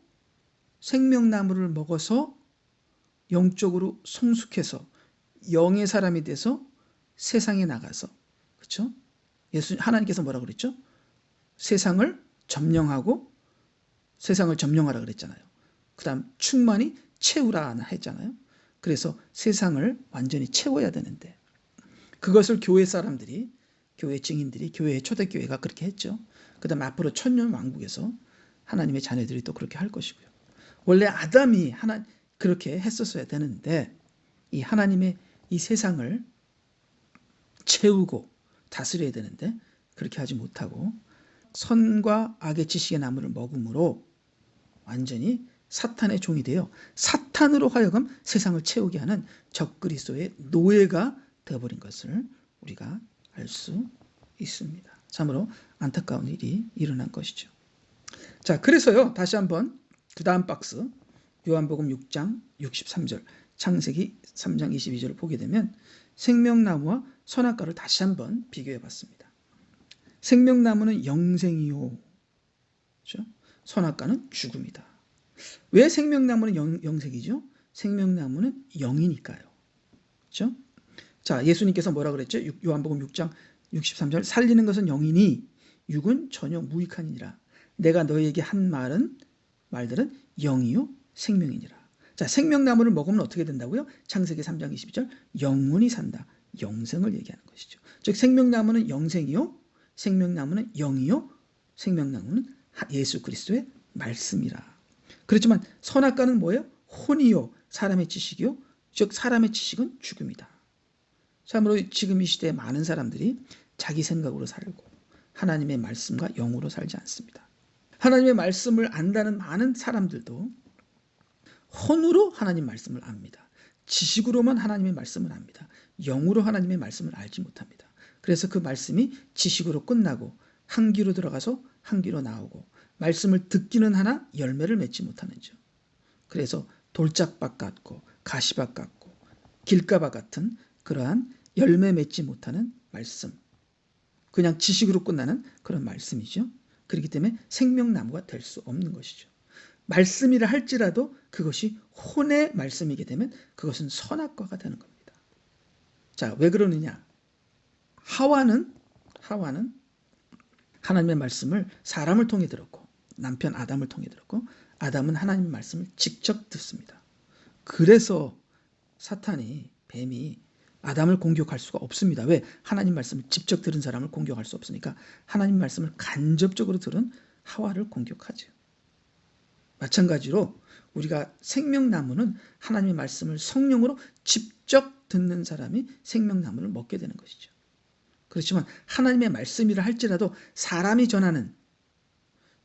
생명나무를 먹어서 영적으로 성숙해서 영의 사람이 돼서 세상에 나가서 그렇죠? 하나님께서 뭐라고 그랬죠? 세상을 점령하라 그랬잖아요. 그다음 충만히 채우라 했잖아요. 그래서 세상을 완전히 채워야 되는데 그것을 교회 사람들이 교회 증인들이 교회의 초대교회가 그렇게 했죠. 그다음 앞으로 천년 왕국에서 하나님의 자녀들이 또 그렇게 할 것이고요. 원래 아담이 그렇게 했었어야 되는데 이 하나님의 이 세상을 채우고 다스려야 되는데 그렇게 하지 못하고 선과 악의 지식의 나무를 먹음으로 완전히 사탄의 종이 되어 사탄으로 하여금 세상을 채우게 하는 적그리스도의 노예가 되어버린 것을 우리가 알 수 있습니다. 참으로 안타까운 일이 일어난 것이죠. 자, 그래서요. 다시 한번 그 다음 박스 요한복음 6장 63절 창세기 3장 22절을 보게 되면 생명나무와 선악과를 다시 한번 비교해 봤습니다. 생명나무는 영생이요. 그렇죠? 선악과는 죽음이다. 왜 생명나무는 영생이죠? 생명나무는 영이니까요. 그렇죠? 자, 예수님께서 뭐라 그랬죠? 요한복음 6장 63절 살리는 것은 영이니 육은 전혀 무익하니라. 내가 너희에게 한 말들은 영이요 생명이니라. 자, 생명나무를 먹으면 어떻게 된다고요? 창세기 3장 22절 영원히 산다. 영생을 얘기하는 것이죠. 즉 생명나무는 영생이요 생명나무는 영이요 생명나무는 예수 그리스도의 말씀이라. 그렇지만 선악과는 뭐예요? 혼이요 사람의 지식이요 즉 사람의 지식은 죽음이다. 참으로 지금 이 시대에 많은 사람들이 자기 생각으로 살고 하나님의 말씀과 영으로 살지 않습니다. 하나님의 말씀을 안다는 많은 사람들도 혼으로 하나님 말씀을 압니다. 지식으로만 하나님의 말씀을 압니다. 영으로 하나님의 말씀을 알지 못합니다. 그래서 그 말씀이 지식으로 끝나고 한 귀로 들어가서 한 귀로 나오고 말씀을 듣기는 하나 열매를 맺지 못하는 점. 그래서 돌짝밭 같고 가시밭 같고 길가밭 같은 그러한 열매 맺지 못하는 말씀. 그냥 지식으로 끝나는 그런 말씀이죠. 그렇기 때문에 생명나무가 될 수 없는 것이죠. 말씀이라 할지라도 그것이 혼의 말씀이게 되면 그것은 선악과가 되는 겁니다. 자, 왜 그러느냐? 하와는 하나님의 말씀을 사람을 통해 들었고 남편 아담을 통해 들었고 아담은 하나님의 말씀을 직접 듣습니다. 그래서 사탄이 뱀이 아담을 공격할 수가 없습니다. 왜? 하나님 말씀을 직접 들은 사람을 공격할 수 없으니까 하나님 말씀을 간접적으로 들은 하와를 공격하죠. 마찬가지로 우리가 생명나무는 하나님의 말씀을 성령으로 직접 듣는 사람이 생명나무를 먹게 되는 것이죠. 그렇지만 하나님의 말씀이라 할지라도 사람이 전하는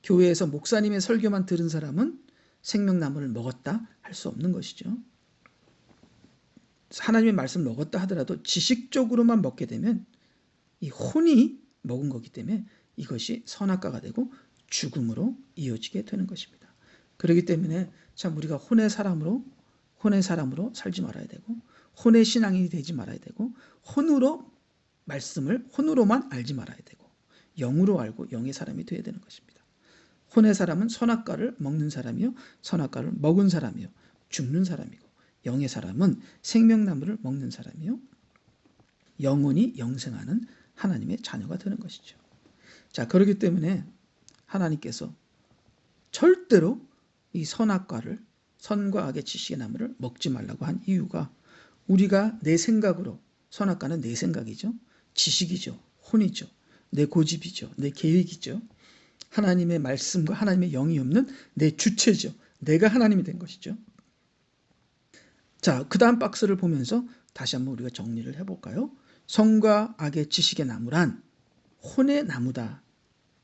교회에서 목사님의 설교만 들은 사람은 생명나무를 먹었다 할 수 없는 것이죠. 하나님의 말씀을 먹었다 하더라도 지식적으로만 먹게 되면 이 혼이 먹은 거기 때문에 이것이 선악과가 되고 죽음으로 이어지게 되는 것입니다. 그렇기 때문에 참 우리가 혼의 사람으로 살지 말아야 되고 혼의 신앙이 되지 말아야 되고 혼으로 말씀을 혼으로만 알지 말아야 되고 영으로 알고 영의 사람이 되어야 되는 것입니다. 혼의 사람은 선악과를 먹는 사람이요 선악과를 먹은 사람이요 죽는 사람이고 영의 사람은 생명나무를 먹는 사람이요 영원히 영생하는 하나님의 자녀가 되는 것이죠. 자, 그렇기 때문에 하나님께서 절대로 이 선악과를, 선과 악의 지식의 나무를 먹지 말라고 한 이유가, 우리가 내 생각으로, 선악과는 내 생각이죠, 지식이죠, 혼이죠, 내 고집이죠, 내 계획이죠, 하나님의 말씀과 하나님의 영이 없는 내 주체죠. 내가 하나님이 된 것이죠. 자, 그 다음 박스를 보면서 다시 한번 우리가 정리를 해볼까요? 선과 악의 지식의 나무란 혼의 나무다.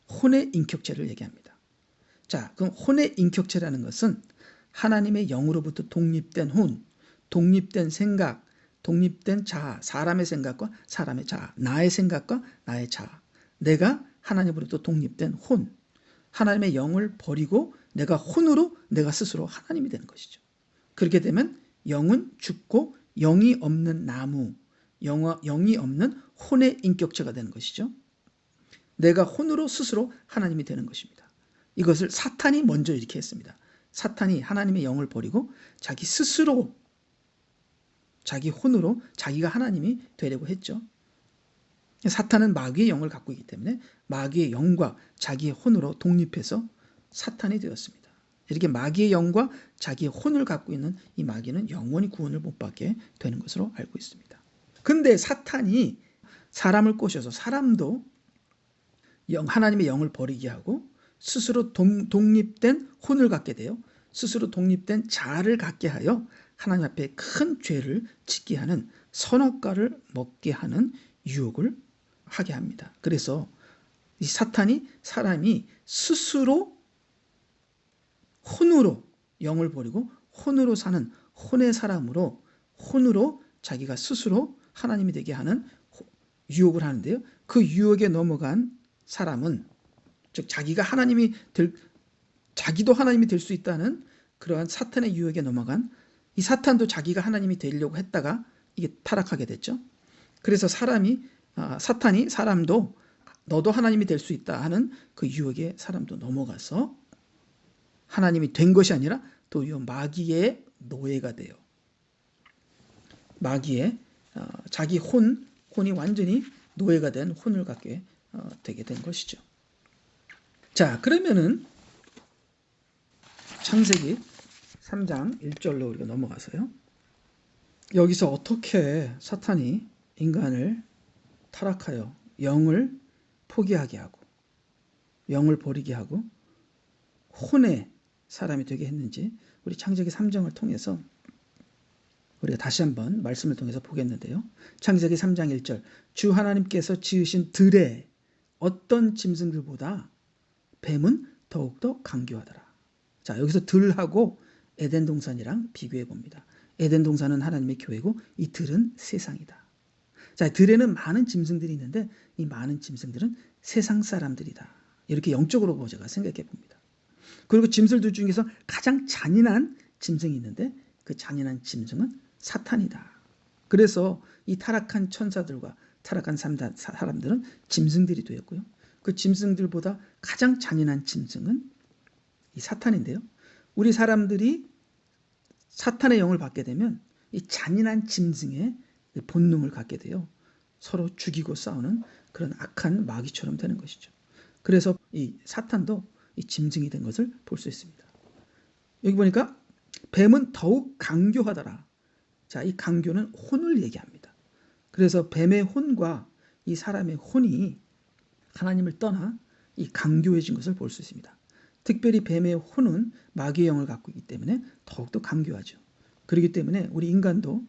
혼의 인격체를 얘기합니다. 자, 그럼 혼의 인격체라는 것은 하나님의 영으로부터 독립된 혼, 독립된 생각, 독립된 자아, 사람의 생각과 사람의 자아, 나의 생각과 나의 자아, 내가 하나님으로부터 독립된 혼, 하나님의 영을 버리고 내가 혼으로 내가 스스로 하나님이 되는 것이죠. 그렇게 되면 영은 죽고 영이 없는 나무, 영이 없는 혼의 인격체가 되는 것이죠. 내가 혼으로 스스로 하나님이 되는 것입니다. 이것을 사탄이 먼저 이렇게 했습니다. 사탄이 하나님의 영을 버리고 자기 스스로, 자기 혼으로 자기가 하나님이 되려고 했죠. 사탄은 마귀의 영을 갖고 있기 때문에 마귀의 영과 자기의 혼으로 독립해서 사탄이 되었습니다. 이렇게 마귀의 영과 자기의 혼을 갖고 있는 이 마귀는 영원히 구원을 못 받게 되는 것으로 알고 있습니다. 근데 사탄이 사람을 꼬셔서 사람도 하나님의 영을 버리게 하고 스스로 독립된 혼을 갖게 돼요. 스스로 독립된 자아를 갖게 하여 하나님 앞에 큰 죄를 짓게 하는, 선악과를 먹게 하는 유혹을 하게 합니다. 그래서 이 사탄이 사람이 스스로 혼으로 영을 버리고 혼으로 사는 혼의 사람으로, 혼으로 자기가 스스로 하나님이 되게 하는 유혹을 하는데요. 그 유혹에 넘어간 사람은, 즉 자기도 하나님이 될 수 있다는 그러한 사탄의 유혹에 넘어간, 이 사탄도 자기가 하나님이 되려고 했다가 이게 타락하게 됐죠. 그래서 사탄이 사람도 너도 하나님이 될 수 있다 하는 그 유혹에 사람도 넘어가서 하나님이 된 것이 아니라 또 이 마귀의 노예가 돼요. 마귀의 자기 혼이 완전히 노예가 된 혼을 갖게 되게 된 것이죠. 자, 그러면은 창세기 3장 1절로 우리가 넘어가서요. 여기서 어떻게 사탄이 인간을 타락하여 영을 포기하게 하고 영을 버리게 하고 혼의 사람이 되게 했는지 우리 창세기 3장을 통해서 우리가 다시 한번 말씀을 통해서 보겠는데요. 창세기 3장 1절, 주 하나님께서 지으신 들의 어떤 짐승들보다 뱀은 더욱더 강교하더라. 자, 여기서 들하고 에덴 동산이랑 비교해 봅니다. 에덴 동산은 하나님의 교회고 이 들은 세상이다. 자, 들에는 많은 짐승들이 있는데 이 많은 짐승들은 세상 사람들이다. 이렇게 영적으로 제가 생각해 봅니다. 그리고 짐승들 중에서 가장 잔인한 짐승이 있는데 그 잔인한 짐승은 사탄이다. 그래서 이 타락한 천사들과 타락한 사람들은 짐승들이 되었고요. 그 짐승들보다 가장 잔인한 짐승은 이 사탄인데요. 우리 사람들이 사탄의 영을 받게 되면 이 잔인한 짐승의 본능을 갖게 돼요. 서로 죽이고 싸우는 그런 악한 마귀처럼 되는 것이죠. 그래서 이 사탄도 이 짐승이 된 것을 볼 수 있습니다. 여기 보니까 뱀은 더욱 강교하더라. 자, 이 강교는 혼을 얘기합니다. 그래서 뱀의 혼과 이 사람의 혼이 하나님을 떠나 이 강교해진 것을 볼 수 있습니다. 특별히 뱀의 혼은 마귀의 영을 갖고 있기 때문에 더욱더 강교하죠. 그렇기 때문에 우리 인간도,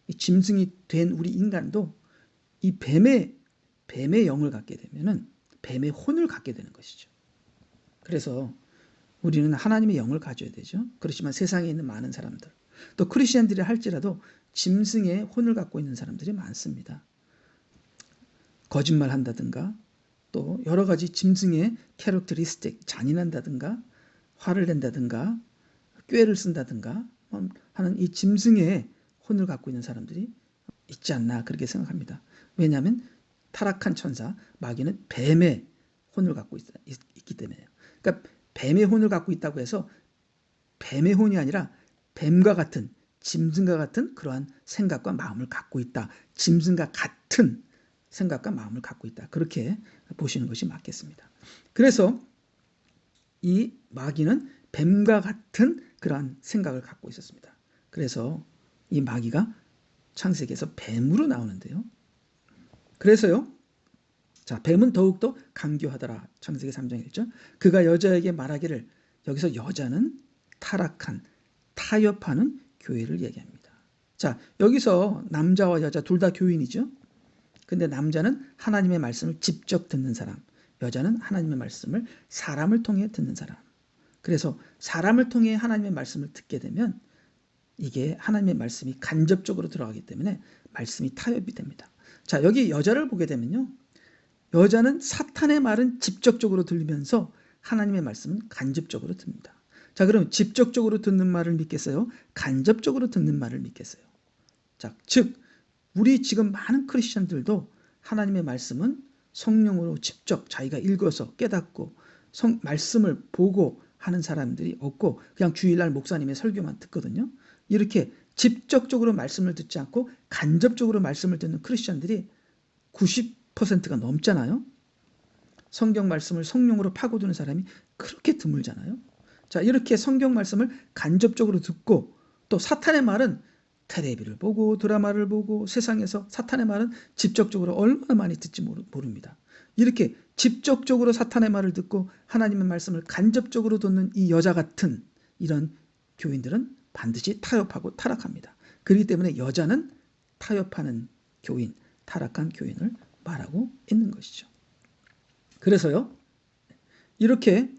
이 짐승이 된 우리 인간도 이 뱀의 영을 갖게 되면은 뱀의 혼을 갖게 되는 것이죠. 그래서 우리는 하나님의 영을 가져야 되죠. 그렇지만 세상에 있는 많은 사람들, 또 크리스천들이 할지라도 짐승의 혼을 갖고 있는 사람들이 많습니다. 거짓말한다든가 또 여러 가지 짐승의 캐릭터리스틱, 잔인한다든가 화를 낸다든가 꾀를 쓴다든가 하는 이 짐승의 혼을 갖고 있는 사람들이 있지 않나 그렇게 생각합니다. 왜냐하면 타락한 천사 마귀는 뱀의 혼을 갖고 있기 때문에요. 그러니까 뱀의 혼을 갖고 있다고 해서 뱀의 혼이 아니라 뱀과 같은, 짐승과 같은 그러한 생각과 마음을 갖고 있다. 짐승과 같은 생각과 마음을 갖고 있다. 그렇게 보시는 것이 맞겠습니다. 그래서 이 마귀는 뱀과 같은 그러한 생각을 갖고 있었습니다. 그래서 이 마귀가 창세기에서 뱀으로 나오는데요. 그래서요. 자, 뱀은 더욱더 강교하더라. 창세기 3장 1절. 그가 여자에게 말하기를, 여기서 여자는 타락한, 타협하는 교회를 얘기합니다. 자, 여기서 남자와 여자 둘 다 교인이죠. 근데 남자는 하나님의 말씀을 직접 듣는 사람, 여자는 하나님의 말씀을 사람을 통해 듣는 사람. 그래서 사람을 통해 하나님의 말씀을 듣게 되면 이게 하나님의 말씀이 간접적으로 들어가기 때문에 말씀이 타협이 됩니다. 자, 여기 여자를 보게 되면요. 여자는 사탄의 말은 직접적으로 들리면서 하나님의 말씀은 간접적으로 듭니다. 자, 그럼 직접적으로 듣는 말을 믿겠어요? 간접적으로 듣는 말을 믿겠어요? 자, 즉 우리 지금 많은 크리스천들도 하나님의 말씀은 성령으로 직접 자기가 읽어서 깨닫고 말씀을 보고 하는 사람들이 없고 그냥 주일날 목사님의 설교만 듣거든요. 이렇게 직접적으로 말씀을 듣지 않고 간접적으로 말씀을 듣는 크리스천들이 90%가 넘잖아요. 성경 말씀을 성령으로 파고드는 사람이 그렇게 드물잖아요. 자, 이렇게 성경 말씀을 간접적으로 듣고 또 사탄의 말은 텔레비를 보고 드라마를 보고 세상에서 사탄의 말은 직접적으로 얼마나 많이 듣지 모릅니다. 이렇게 직접적으로 사탄의 말을 듣고 하나님의 말씀을 간접적으로 듣는 이 여자 같은 이런 교인들은 반드시 타협하고 타락합니다. 그렇기 때문에 여자는 타협하는 교인, 타락한 교인을 말하고 있는 것이죠. 그래서요, 이렇게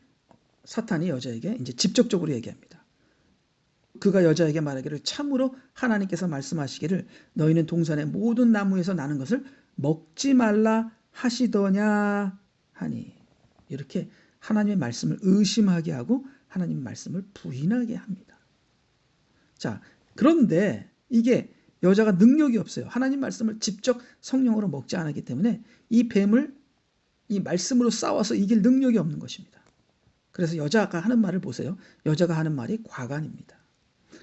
사탄이 여자에게 이제 직접적으로 얘기합니다. 그가 여자에게 말하기를, 참으로 하나님께서 말씀하시기를 너희는 동산의 모든 나무에서 나는 것을 먹지 말라 하시더냐 하니, 이렇게 하나님의 말씀을 의심하게 하고 하나님의 말씀을 부인하게 합니다. 자, 그런데 이게 여자가 능력이 없어요. 하나님 말씀을 직접 성령으로 먹지 않았기 때문에 이 뱀을 이 말씀으로 싸워서 이길 능력이 없는 것입니다. 그래서 여자가 하는 말을 보세요. 여자가 하는 말이 과간입니다.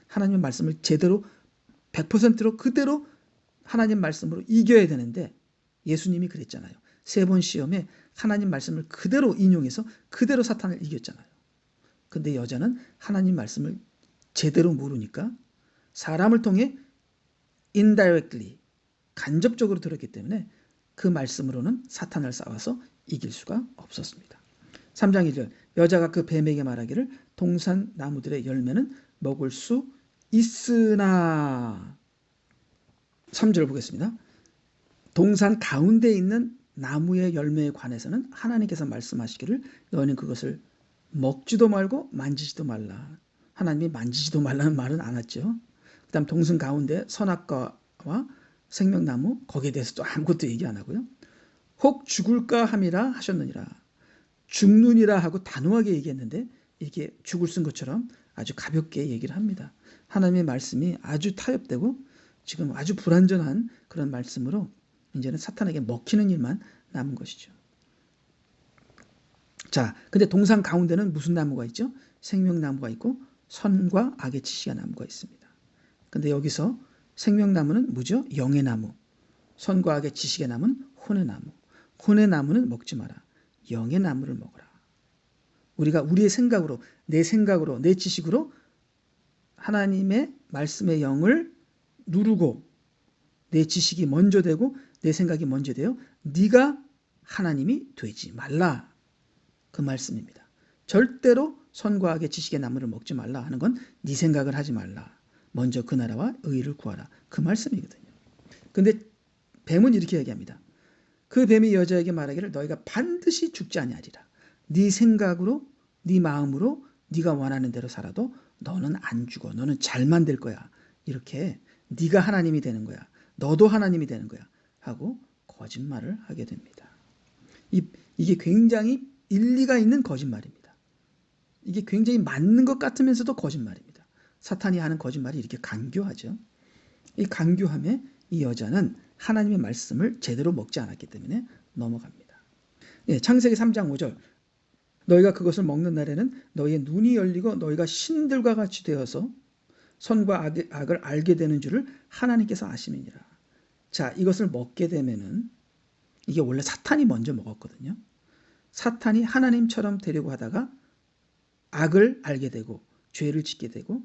하나님의 말씀을 제대로 100%로 그대로 하나님 말씀으로 이겨야 되는데 예수님이 그랬잖아요. 3번 시험에 하나님 말씀을 그대로 인용해서 그대로 사탄을 이겼잖아요. 근데 여자는 하나님 말씀을 제대로 모르니까 사람을 통해 indirectly, 간접적으로 들었기 때문에 그 말씀으로는 사탄을 싸워서 이길 수가 없었습니다. 3장 1절, 여자가 그 뱀에게 말하기를 동산 나무들의 열매는 먹을 수 있으나. 3절 보겠습니다. 동산 가운데 있는 나무의 열매에 관해서는 하나님께서 말씀하시기를 너희는 그것을 먹지도 말고 만지지도 말라. 하나님이 만지지도 말라는 말은 안 했죠. 그 다음 동산 가운데 선악과와 생명나무, 거기에 대해서도 아무것도 얘기 안 하고요. 혹 죽을까 함이라 하셨느니라. 죽느니라 하고 단호하게 얘기했는데 이렇게 죽을 쓴 것처럼 아주 가볍게 얘기를 합니다. 하나님의 말씀이 아주 타협되고 지금 아주 불완전한 그런 말씀으로 이제는 사탄에게 먹히는 일만 남은 것이죠. 자, 근데 동산 가운데는 무슨 나무가 있죠? 생명나무가 있고 선과 악의 지식의 나무가 있습니다. 근데 여기서 생명나무는 뭐죠? 영의 나무. 선과 악의 지식의 나무는 혼의 나무. 혼의 나무는 먹지 마라. 영의 나무를 먹어라. 우리가 우리의 생각으로, 내 생각으로, 내 지식으로 하나님의 말씀의 영을 누르고 내 지식이 먼저 되고 내 생각이 먼저 돼요. 네가 하나님이 되지 말라. 그 말씀입니다. 절대로 선과 악의 지식의 나무를 먹지 말라 하는 건 네 생각을 하지 말라. 먼저 그 나라와 의를 구하라. 그 말씀이거든요. 근데 뱀은 이렇게 얘기합니다. 그 뱀이 여자에게 말하기를 너희가 반드시 죽지 아니하리라. 네 생각으로, 네 마음으로 네가 원하는 대로 살아도 너는 안 죽어. 너는 잘만 될 거야. 이렇게 네가 하나님이 되는 거야. 너도 하나님이 되는 거야. 하고 거짓말을 하게 됩니다. 이게 굉장히 일리가 있는 거짓말입니다. 이게 굉장히 맞는 것 같으면서도 거짓말입니다. 사탄이 하는 거짓말이 이렇게 간교하죠. 이 간교함에 이 여자는 하나님의 말씀을 제대로 먹지 않았기 때문에 넘어갑니다. 예, 창세기 3장 5절, 너희가 그것을 먹는 날에는 너희의 눈이 열리고 너희가 신들과 같이 되어서 선과 악을 알게 되는 줄을 하나님께서 아심이니라. 자, 이것을 먹게 되면은 이게 원래 사탄이 먼저 먹었거든요. 사탄이 하나님처럼 되려고 하다가 악을 알게 되고 죄를 짓게 되고,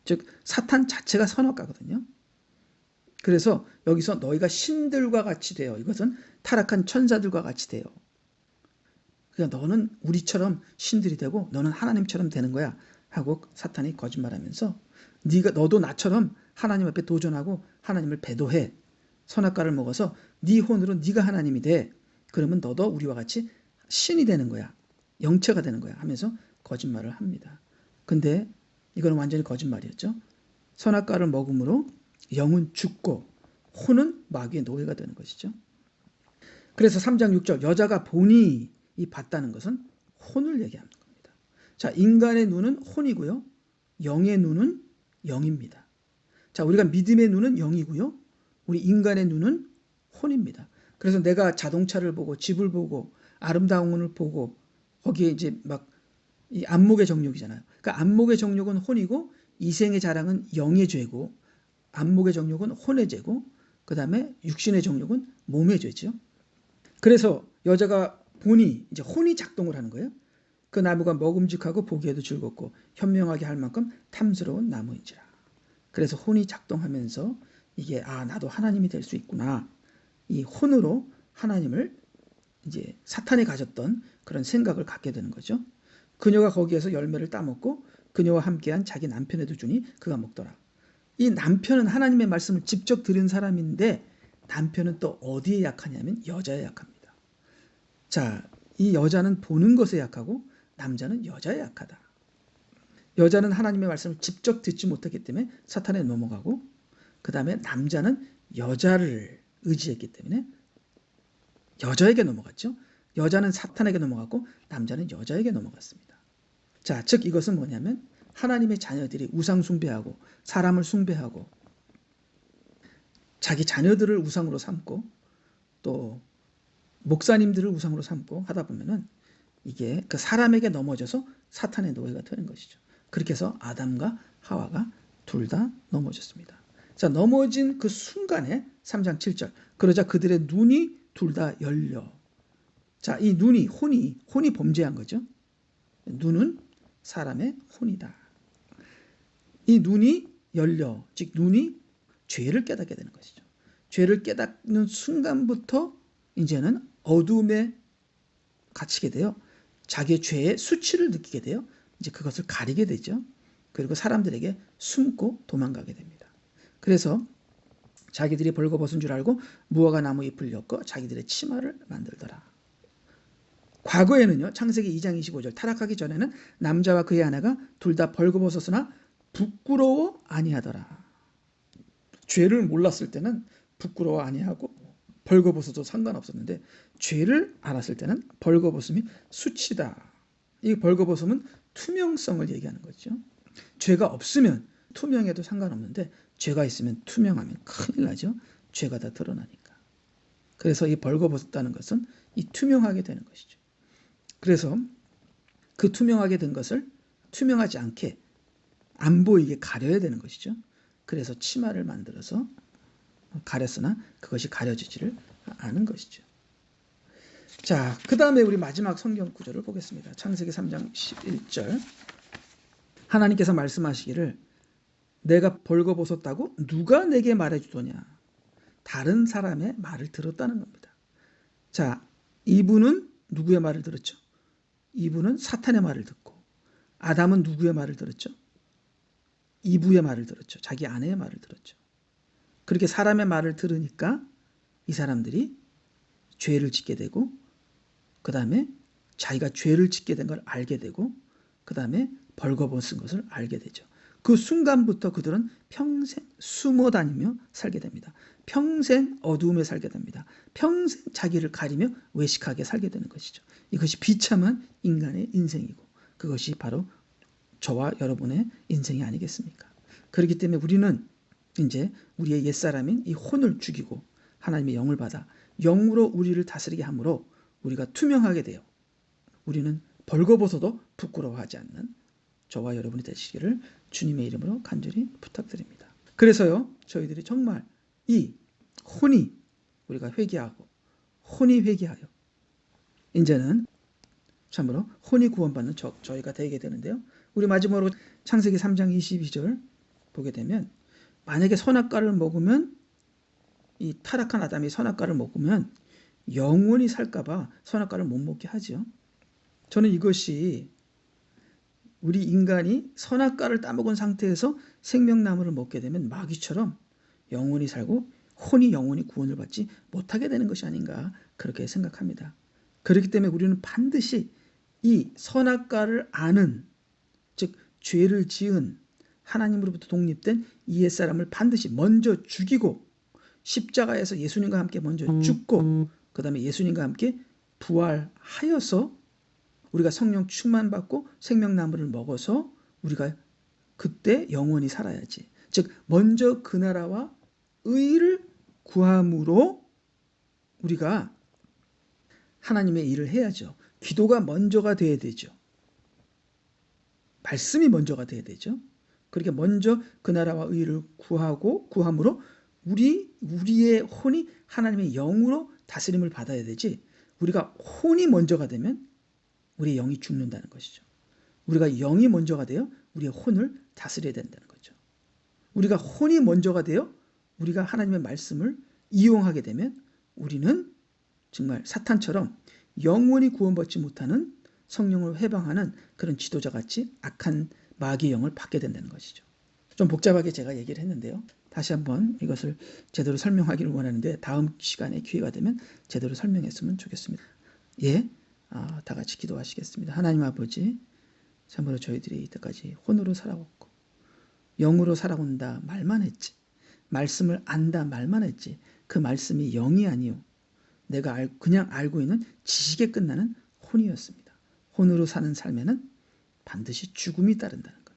즉 사탄 자체가 선악과거든요. 그래서 여기서 너희가 신들과 같이 되어, 이것은 타락한 천사들과 같이 되어, 그러니까 너는 우리처럼 신들이 되고 너는 하나님처럼 되는 거야 하고 사탄이 거짓말하면서, 너도 나처럼 하나님 앞에 도전하고 하나님을 배도해, 선악과를 먹어서 네 혼으로 네가 하나님이 돼, 그러면 너도 우리와 같이 신이 되는 거야, 영체가 되는 거야 하면서 거짓말을 합니다. 근데 이거는 완전히 거짓말이었죠. 선악과를 먹음으로 영은 죽고 혼은 마귀의 노예가 되는 것이죠. 그래서 3장 6절 여자가 보니, 이 봤다는 것은 혼을 얘기하는 겁니다. 자, 인간의 눈은 혼이고요, 영의 눈은 영입니다. 자, 우리가 믿음의 눈은 영이고요, 우리 인간의 눈은 혼입니다. 그래서 내가 자동차를 보고 집을 보고 아름다운 것을 보고 거기에 이제 막 이 안목의 정욕이잖아요. 그러니까 안목의 정욕은 혼이고 이생의 자랑은 영의 죄고, 안목의 정욕은 혼의 죄고, 그 다음에 육신의 정욕은 몸의 죄죠. 그래서 여자가 보니, 이제 혼이 작동을 하는 거예요. 그 나무가 먹음직하고 보기에도 즐겁고 현명하게 할 만큼 탐스러운 나무인지라. 그래서 혼이 작동하면서 이게 나도 하나님이 될 수 있구나, 이 혼으로 하나님을, 이제 사탄이 가졌던 그런 생각을 갖게 되는 거죠. 그녀가 거기에서 열매를 따먹고 그녀와 함께한 자기 남편에도 주니 그가 먹더라. 이 남편은 하나님의 말씀을 직접 들은 사람인데, 남편은 또 어디에 약하냐면 여자에 약합니다. 자, 이 여자는 보는 것에 약하고 남자는 여자에 약하다. 여자는 하나님의 말씀을 직접 듣지 못했기 때문에 사탄에 넘어가고, 그 다음에 남자는 여자를 의지했기 때문에 여자에게 넘어갔죠. 여자는 사탄에게 넘어갔고 남자는 여자에게 넘어갔습니다. 자, 즉 이것은 뭐냐면 하나님의 자녀들이 우상 숭배하고 사람을 숭배하고 자기 자녀들을 우상으로 삼고 또 목사님들을 우상으로 삼고 하다 보면은 이게 그 사람에게 넘어져서 사탄의 노예가 되는 것이죠. 그렇게 해서 아담과 하와가 둘 다 넘어졌습니다. 자, 넘어진 그 순간에 3장 7절 그러자 그들의 눈이 둘 다 열려. 자, 이 눈이 혼이 범죄한 거죠. 눈은 사람의 혼이다. 이 눈이 열려, 즉 눈이 죄를 깨닫게 되는 것이죠. 죄를 깨닫는 순간부터 이제는 어둠에 갇히게 돼요. 자기의 죄의 수치를 느끼게 돼요. 이제 그것을 가리게 되죠. 그리고 사람들에게 숨고 도망가게 됩니다. 그래서 자기들이 벌거벗은 줄 알고 무화과 나무 잎을 엮어 자기들의 치마를 만들더라. 과거에는요, 창세기 2장 25절 타락하기 전에는 남자와 그의 아내가 둘 다 벌거벗었으나 부끄러워 아니하더라. 죄를 몰랐을 때는 부끄러워 아니하고 벌거벗어도 상관없었는데, 죄를 알았을 때는 벌거벗음이 수치다. 이 벌거벗음은 투명성을 얘기하는 거죠. 죄가 없으면 투명해도 상관없는데 죄가 있으면 투명하면 큰일 나죠. 죄가 다 드러나니까. 그래서 이 벌거벗었다는 것은 이 투명하게 되는 것이죠. 그래서 그 투명하게 된 것을 투명하지 않게 안 보이게 가려야 되는 것이죠. 그래서 치마를 만들어서 가렸으나 그것이 가려지지를 않은 것이죠. 자, 그 다음에 우리 마지막 성경 구절을 보겠습니다. 창세기 3장 11절 하나님께서 말씀하시기를 내가 벌거벗었다고 누가 내게 말해주더냐. 다른 사람의 말을 들었다는 겁니다. 자, 이분은 누구의 말을 들었죠? 이분은 사탄의 말을 듣고, 아담은 누구의 말을 들었죠? 이브의 말을 들었죠. 자기 아내의 말을 들었죠. 그렇게 사람의 말을 들으니까 이 사람들이 죄를 짓게 되고, 그 다음에 자기가 죄를 짓게 된 걸 알게 되고, 그 다음에 벌거벗은 것을 알게 되죠. 그 순간부터 그들은 평생 숨어 다니며 살게 됩니다. 평생 어두움에 살게 됩니다. 평생 자기를 가리며 외식하게 살게 되는 것이죠. 이것이 비참한 인간의 인생이고, 그것이 바로 저와 여러분의 인생이 아니겠습니까? 그렇기 때문에 우리는 이제 우리의 옛사람인 이 혼을 죽이고 하나님의 영을 받아 영으로 우리를 다스리게 함으로 우리가 투명하게 돼요. 우리는 벌거벗어도 부끄러워하지 않는 저와 여러분이 되시기를 주님의 이름으로 간절히 부탁드립니다. 그래서요, 저희들이 정말 이 혼이 우리가 회개하고 혼이 회개하여 이제는 참으로 혼이 구원받는 저희가 되게 되는데요. 우리 마지막으로 창세기 3장 22절 보게 되면 만약에 선악과를 먹으면 이 타락한 아담이 선악과를 먹으면 영원히 살까봐 선악과를 못 먹게 하죠. 저는 이것이 우리 인간이 선악과를 따먹은 상태에서 생명나무를 먹게 되면 마귀처럼 영원히 살고 혼이 영원히 구원을 받지 못하게 되는 것이 아닌가 그렇게 생각합니다. 그렇기 때문에 우리는 반드시 이 선악과를 아는, 즉 죄를 지은 하나님으로부터 독립된 이 옛사람을 반드시 먼저 죽이고 십자가에서 예수님과 함께 먼저 죽고 그 다음에 예수님과 함께 부활하여서 우리가 성령 충만받고 생명나무를 먹어서 우리가 그때 영원히 살아야지. 즉 먼저 그 나라와 의를 구함으로 우리가 하나님의 일을 해야죠. 기도가 먼저가 돼야 되죠. 말씀이 먼저가 돼야 되죠. 그렇게 먼저 그 나라와 의를 구함으로 우리의 혼이 하나님의 영으로 다스림을 받아야 되지. 우리가 혼이 먼저가 되면 우리의 영이 죽는다는 것이죠. 우리가 영이 먼저가 되어 우리의 혼을 다스려야 된다는 거죠. 우리가 혼이 먼저가 되어 우리가 하나님의 말씀을 이용하게 되면 우리는 정말 사탄처럼 영원히 구원받지 못하는 성령을 해방하는 그런 지도자같이 악한 마귀의 영을 받게 된다는 것이죠. 좀 복잡하게 제가 얘기를 했는데요. 다시 한번 이것을 제대로 설명하기를 원하는데 다음 시간에 기회가 되면 제대로 설명했으면 좋겠습니다. 예, 다 같이 기도하시겠습니다. 하나님 아버지, 참으로 저희들이 이때까지 혼으로 살아왔고 영으로 살아온다 말만 했지, 말씀을 안다 말만 했지, 그 말씀이 영이 아니요 내가 그냥 알고 있는 지식에 끝나는 혼이었습니다. 혼으로 사는 삶에는 반드시 죽음이 따른다는 것,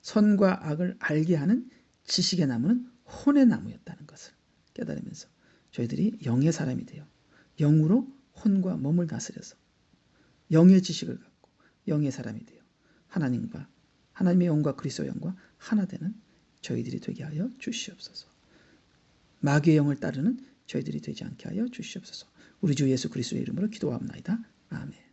선과 악을 알게 하는 지식의 나무는 혼의 나무였다는 것을 깨달으면서 저희들이 영의 사람이 되어 영으로 혼과 몸을 다스려서 영의 지식을 갖고 영의 사람이 되어 하나님의 영과 그리스도의 영과 하나 되는 저희들이 되게 하여 주시옵소서. 마귀의 영을 따르는 저희들이 되지 않게 하여 주시옵소서. 우리 주 예수 그리스도의 이름으로 기도합나이다. 아멘.